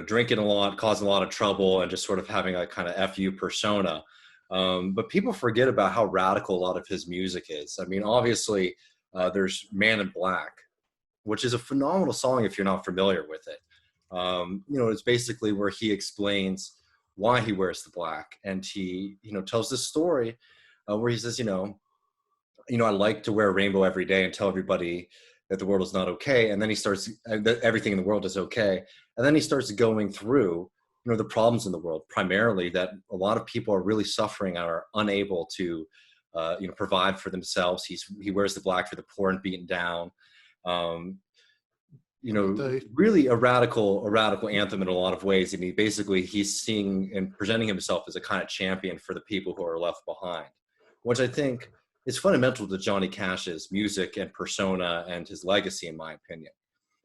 drinking a lot, causing a lot of trouble, and just sort of having a kind of FU persona. But people forget about how radical a lot of his music is. Obviously, there's Man in Black, which is a phenomenal song if you're not familiar with it. It's basically where he explains why he wears the black, and he, tells this story where he says, I like to wear a rainbow every day and tell everybody that the world is not okay. And then he starts, that everything in the world is okay. And then he starts going through the problems in the world, primarily that a lot of people are really suffering and are unable to, provide for themselves. He wears the black for the poor and beaten down. really a radical anthem in a lot of ways. I mean, basically he's seeing and presenting himself as a kind of champion for the people who are left behind, which I think is fundamental to Johnny Cash's music and persona and his legacy, in my opinion.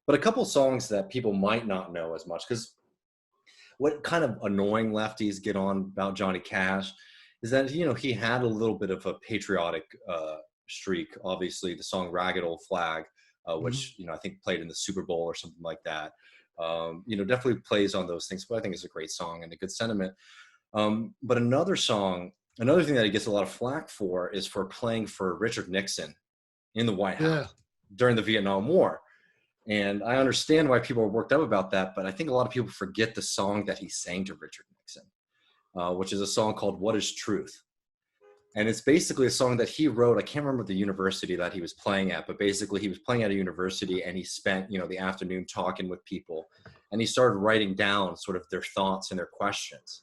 But a couple songs that people might not know as much, because what kind of annoying lefties get on about Johnny Cash is that, he had a little bit of a patriotic streak. Obviously, the song Ragged Old Flag, which, I think played in the Super Bowl or something like that, definitely plays on those things. But I think it's a great song and a good sentiment. But another thing that he gets a lot of flack for is for playing for Richard Nixon in the White House during the Vietnam War. And I understand why people are worked up about that, but I think a lot of people forget the song that he sang to Richard Nixon, which is a song called What is Truth? And it's basically a song that he wrote. I can't remember the university that he was playing at, but basically he was playing at a university and he spent, the afternoon talking with people, and he started writing down sort of their thoughts and their questions.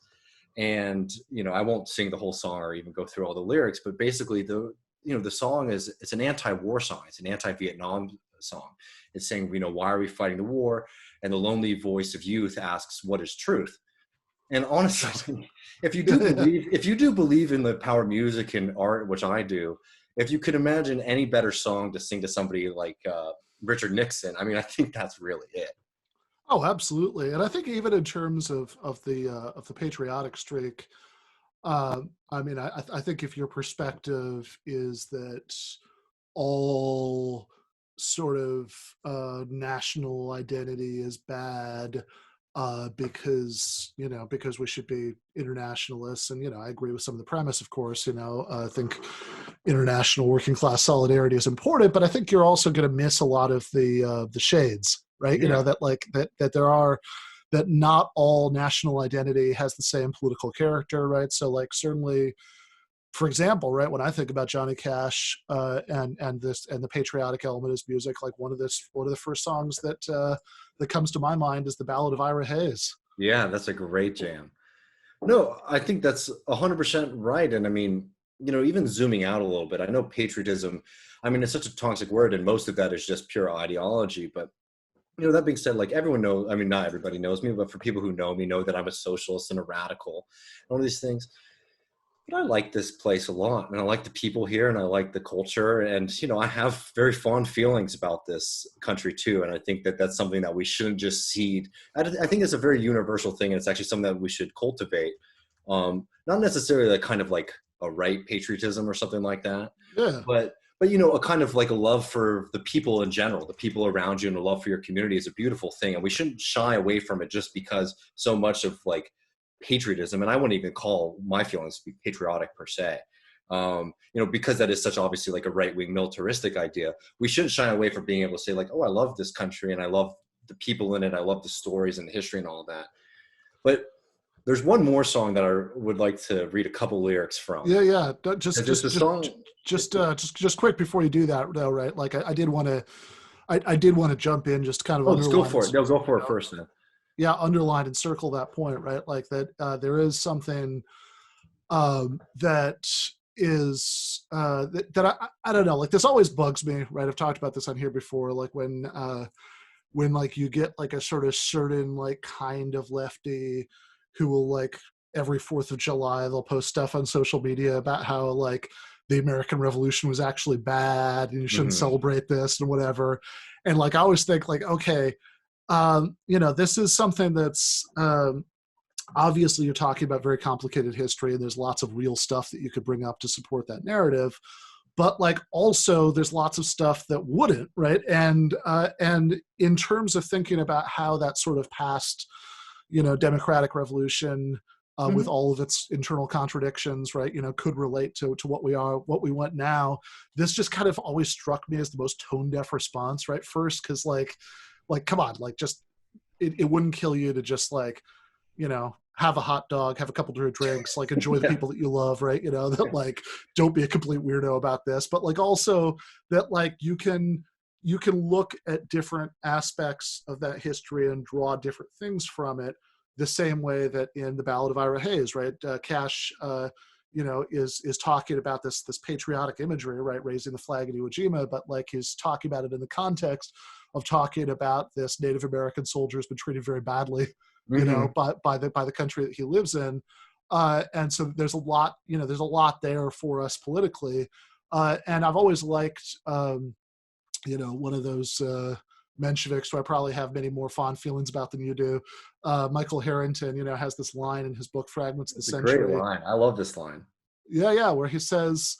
And, I won't sing the whole song or even go through all the lyrics, but basically the song it's an anti-war song. It's an anti-Vietnam song. It's saying, why are we fighting the war? And the lonely voice of youth asks, what is truth? And honestly, if you do believe in the power of music and art, which I do, if you could imagine any better song to sing to somebody like Richard Nixon, I mean, I think that's really it.
Oh, absolutely. And I think even in terms of the patriotic streak, I mean, I think if your perspective is that all sort of national identity is bad because we should be internationalists, and I agree with some of the premise, of course. I think international working class solidarity is important, but I think you're also going to miss a lot of the shades, right? That not all national identity has the same political character, right? So certainly, for example, right, when I think about Johnny Cash and the patriotic element of his music, one of the first songs that comes to my mind is the Ballad of Ira Hayes.
Yeah, that's a great jam. No, I think that's 100% right. And I mean, even zooming out a little bit, I know patriotism, I mean, it's such a toxic word, and most of that is just pure ideology. But that being said, everyone knows, I mean, not everybody knows me, but for people who know me, know that I'm a socialist and a radical, and all these things. But I like this place a lot, and I like the people here, and I like the culture, and I have very fond feelings about this country too. And I think that that's something that we shouldn't just cede. I think it's a very universal thing, and it's actually something that we should cultivate. Not necessarily kind of like a right patriotism or something like that, but a kind of a love for the people in general, the people around you, and a love for your community is a beautiful thing, and we shouldn't shy away from it just because so much of patriotism, and I wouldn't even call my feelings to be patriotic per se, because that is such obviously a right-wing militaristic idea. We shouldn't shy away from being able to say oh, I love this country and I love the people in it, I love the stories and the history and all that. But there's one more song that I would like to read a couple lyrics from.
Yeah. Just quick before you do that, though, right? I did want to jump in, just kind of.
Oh, let's go for it. No, go for it first then.
Yeah, underline and circle that point, right? That there is something that is that I don't know. This always bugs me, right? I've talked about this on here before. When you get a sort of certain kind of lefty who will every 4th of July they'll post stuff on social media about how the American Revolution was actually bad and you shouldn't celebrate this and whatever. And I always think okay. This is something that's obviously you're talking about very complicated history, and there's lots of real stuff that you could bring up to support that narrative. But also there's lots of stuff that wouldn't, right? And in terms of thinking about how that sort of past, democratic revolution with all of its internal contradictions, right, could relate to what we want now. This just kind of always struck me as the most tone deaf response, right? First, because come on, just it wouldn't kill you to just have a hot dog, have a couple of drinks, enjoy the people that you love, right? That don't be a complete weirdo about this, but also that you can look at different aspects of that history and draw different things from it, the same way that in the Ballad of Ira Hayes, right? Cash, is talking about this patriotic imagery, right? Raising the flag at Iwo Jima, but he's talking about it in the context of talking about this Native American soldier who's been treated very badly, you know, by the country that he lives in. And so there's a lot, you know, there's a lot there for us politically. And I've always liked, you know, one of those Mensheviks who I probably have many more fond feelings about than you do. Michael Harrington, you know, has this line in his book Fragments of the Century.
It's a great line. I love this line.
Yeah, where he says,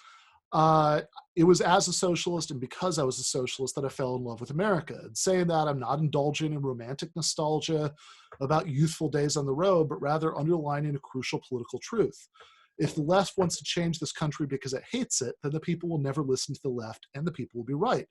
it was as a socialist and because I was a socialist that I fell in love with America. And saying that, I'm not indulging in romantic nostalgia about youthful days on the road, but rather underlining a crucial political truth. If the left wants to change this country because it hates it, then the people will never listen to the left and the people will be right.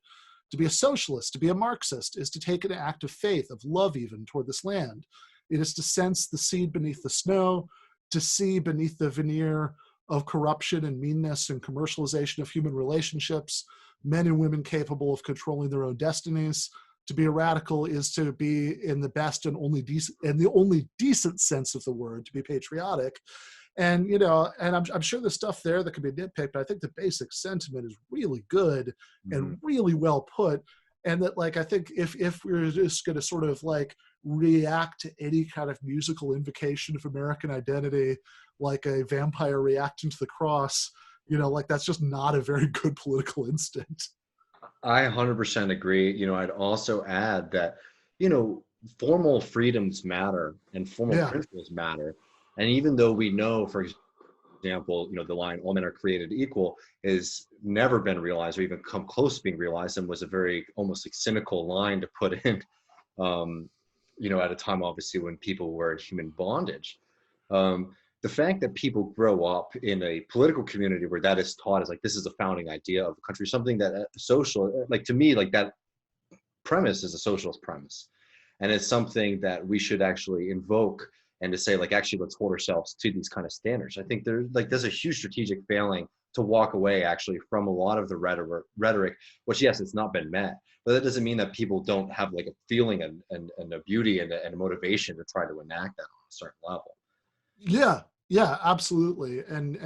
To be a socialist, to be a Marxist, is to take an act of faith, of love even, toward this land. It is to sense the seed beneath the snow, to see beneath the veneer of corruption and meanness and commercialization of human relationships, men and women capable of controlling their own destinies. To be a radical is to be, in the best and only decent sense of the word, to be patriotic. And, you know, and I'm sure there's stuff there that could be nitpicked, but I think the basic sentiment is really good and really well put. And that, like, I think if we're just going to sort of like react to any kind of musical invocation of American identity, like a vampire reacting to the cross, you know, like that's just not a very good political instinct.
I 100% agree. You know, I'd also add that, you know, formal freedoms matter and formal principles matter. And even though we know, for example, you know, the line, all men are created equal, has never been realized or even come close to being realized, and was a very almost like cynical line to put in, you know, at a time, obviously, when people were in human bondage. The fact that people grow up in a political community where that is taught as like, this is a founding idea of a country, something that social, like to me, like that premise is a socialist premise. And it's something that we should actually invoke, and to say, like, actually, let's hold ourselves to these kind of standards. I think there's a huge strategic failing to walk away actually from a lot of the rhetoric, which, yes, it's not been met, but that doesn't mean that people don't have like a feeling and a beauty and a motivation to try to enact that on a certain level.
Yeah, absolutely. And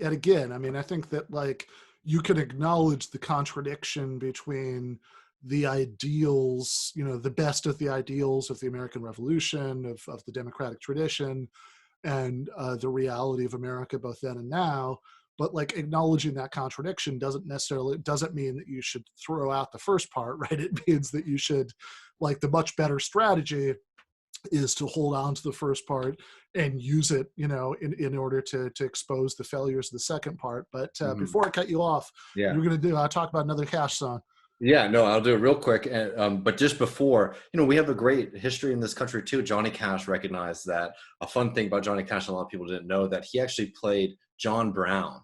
again, I mean, I think that like you can acknowledge the contradiction between the ideals, you know, the best of the ideals of the American Revolution, of the democratic tradition, and the reality of America both then and now. But like acknowledging that contradiction doesn't mean that you should throw out the first part, right? It means that you should, like, the much better strategy is to hold on to the first part and use it, you know, in order to expose the failures of the second part. But before I cut you off, you're going to talk about another Cash song.
Yeah, no, I'll do it real quick. But just before, you know, we have a great history in this country too. Johnny Cash recognized that. A fun thing about Johnny Cash, a lot of people didn't know, that he actually played John Brown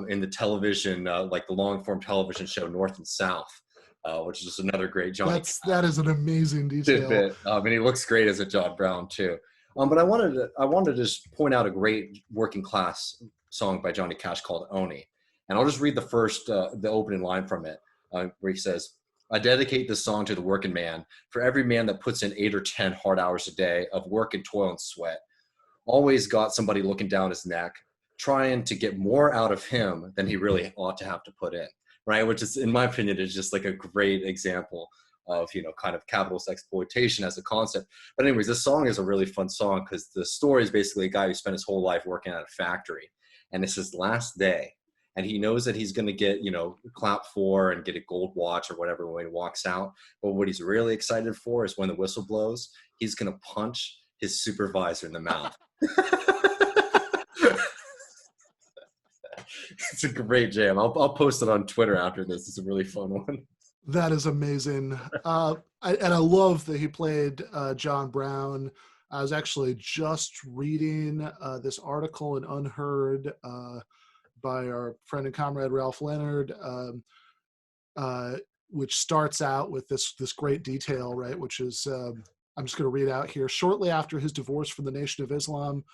in the television, like the long form television show North and South, which is another great Johnny Cash.
That is an amazing detail.
Tidbit. And he looks great as a John Brown too. But I wanted to just point out a great working class song by Johnny Cash called Oni. And I'll just read the first, the opening line from it. Where he says, I dedicate this song to the working man, for every man that puts in 8 or 10 hard hours a day of work and toil and sweat. Always got somebody looking down his neck, trying to get more out of him than he really ought to have to put in, right? Which is, in my opinion, is just like a great example of, you know, kind of capitalist exploitation as a concept. But anyways, this song is a really fun song because the story is basically a guy who spent his whole life working at a factory, and it's his last day. And he knows that he's going to get, you know, clapped for and get a gold watch or whatever when he walks out. But what he's really excited for is when the whistle blows, he's going to punch his supervisor in the mouth. It's a great jam. I'll post it on Twitter after this. It's a really fun one.
That is amazing. And I love that he played John Brown. I was actually just reading this article in Unheard by our friend and comrade Ralph Leonard, which starts out with this great detail, right? Which is, I'm just going to read out here. Shortly after his divorce from the Nation of Islam,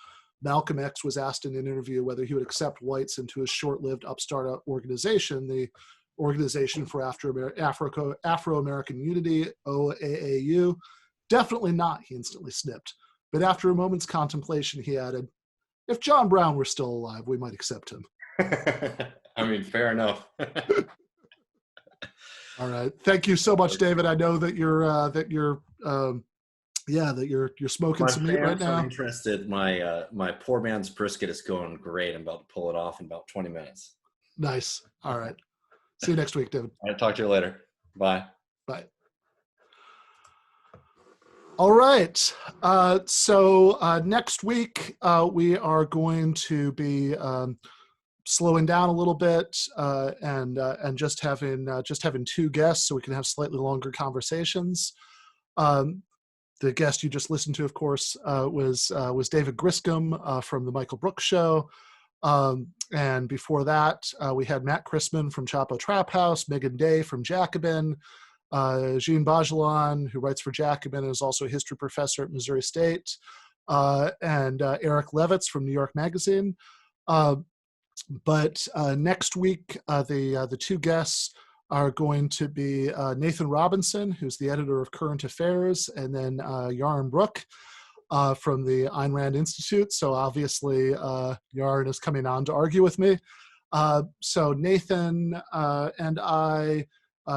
Malcolm X was asked in an interview whether he would accept whites into his short-lived upstart organization, the Organization for Afro-American Unity, OAAU. Definitely not, he instantly snipped. But after a moment's contemplation, he added, if John Brown were still alive, we might accept him.
I mean, fair enough.
All right. Thank you so much, David. I know that you're smoking
My
some meat right
fans are
now.
interested. My poor man's brisket is going great. I'm about to pull it off in about 20 minutes.
Nice. All right. See you next week, David.
All right, talk to you later. Bye.
Bye. All right. So next week we are going to be slowing down a little bit and just having two guests so we can have slightly longer conversations. The guest you just listened to, of course, was David Griscom from the Michael Brooks Show. And before that, we had Matt Christman from Chapo Trap House, Meagan Day from Jacobin, Djene Bajalan, who writes for Jacobin and is also a history professor at Missouri State, and Eric Levitz from New York Magazine. But next week, the two guests are going to be Nathan Robinson, who's the editor of Current Affairs, and then Yaron Brook from the Ayn Rand Institute. So obviously, Yaron is coming on to argue with me. So Nathan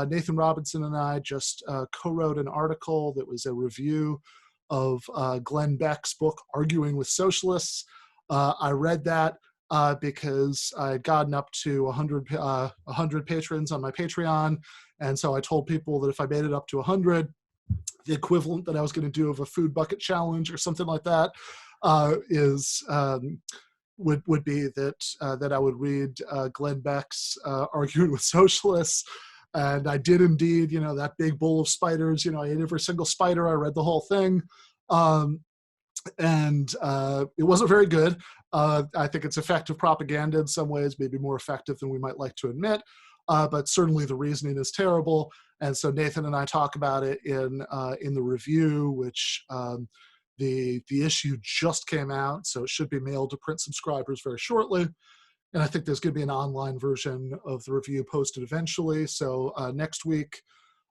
Nathan Robinson and I just co-wrote an article that was a review of Glenn Beck's book, Arguing with Socialists. I read that because I had gotten up to 100 patrons on my Patreon. And so I told people that if I made it up to 100, the equivalent that I was going to do of a food bucket challenge or something like that would be that I would read Glenn Beck's Arguing with Socialists. And I did indeed, that big bowl of spiders, I ate every single spider. I read the whole thing. And it wasn't very good. I think it's effective propaganda in some ways, maybe more effective than we might like to admit. But certainly the reasoning is terrible. And so Nathan and I talk about it in the review, which the issue just came out. So it should be mailed to print subscribers very shortly. And I think there's going to be an online version of the review posted eventually. So next week,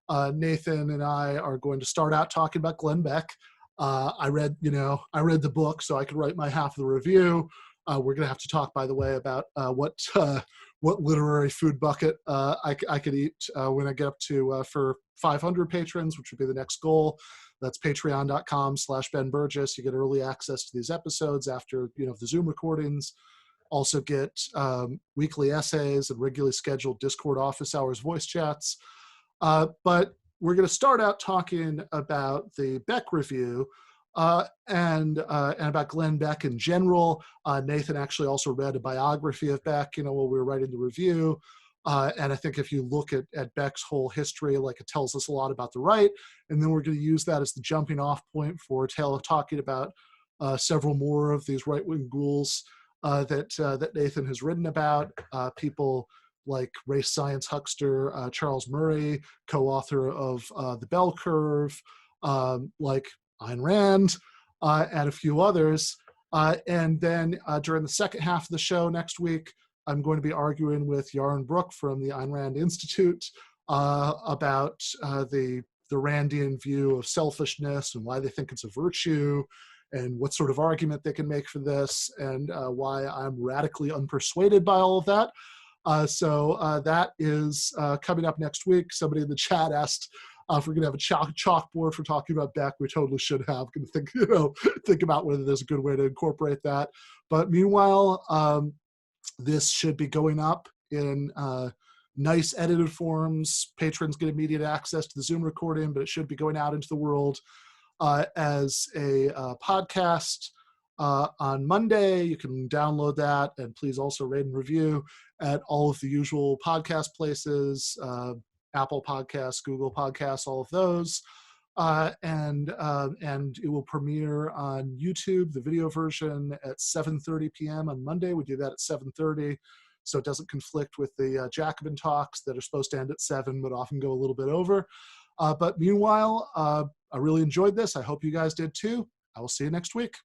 Nathan and I are going to start out talking about Glenn Beck. I read the book, so I could write my half of the review. We're going to have to talk, by the way, about what literary food bucket I could eat when I get up to for 500 patrons, which would be the next goal. That's patreon.com/Ben Burgis. You get early access to these episodes after the Zoom recordings. Also get weekly essays and regularly scheduled Discord office hours voice chats. But we're going to start out talking about the Beck review and about Glenn Beck in general. Nathan actually also read a biography of Beck, while we were writing the review. And I think if you look at Beck's whole history, it tells us a lot about the right. And then we're going to use that as the jumping off point for talking about several more of these right-wing ghouls that Nathan has written about, people like race science huckster Charles Murray, co-author of The Bell Curve, like Ayn Rand, and a few others. And then during the second half of the show next week, I'm going to be arguing with Yaron Brook from the Ayn Rand Institute about the Randian view of selfishness and why they think it's a virtue, and what sort of argument they can make for this, and why I'm radically unpersuaded by all of that. So that is coming up next week. Somebody in the chat asked if we're going to have a chalkboard for talking about Beck. We totally should have. Going to think about whether there's a good way to incorporate that. But meanwhile, this should be going up in nice edited forms. Patrons get immediate access to the Zoom recording, but it should be going out into the world as a podcast on Monday. You can download that, and please also rate and review at all of the usual podcast places, Apple Podcasts, Google Podcasts, all of those. And it will premiere on YouTube, the video version, at 7:30 p.m. on Monday. We do that at 7:30, so it doesn't conflict with the Jacobin talks that are supposed to end at 7, but often go a little bit over. But meanwhile, I really enjoyed this. I hope you guys did too. I will see you next week.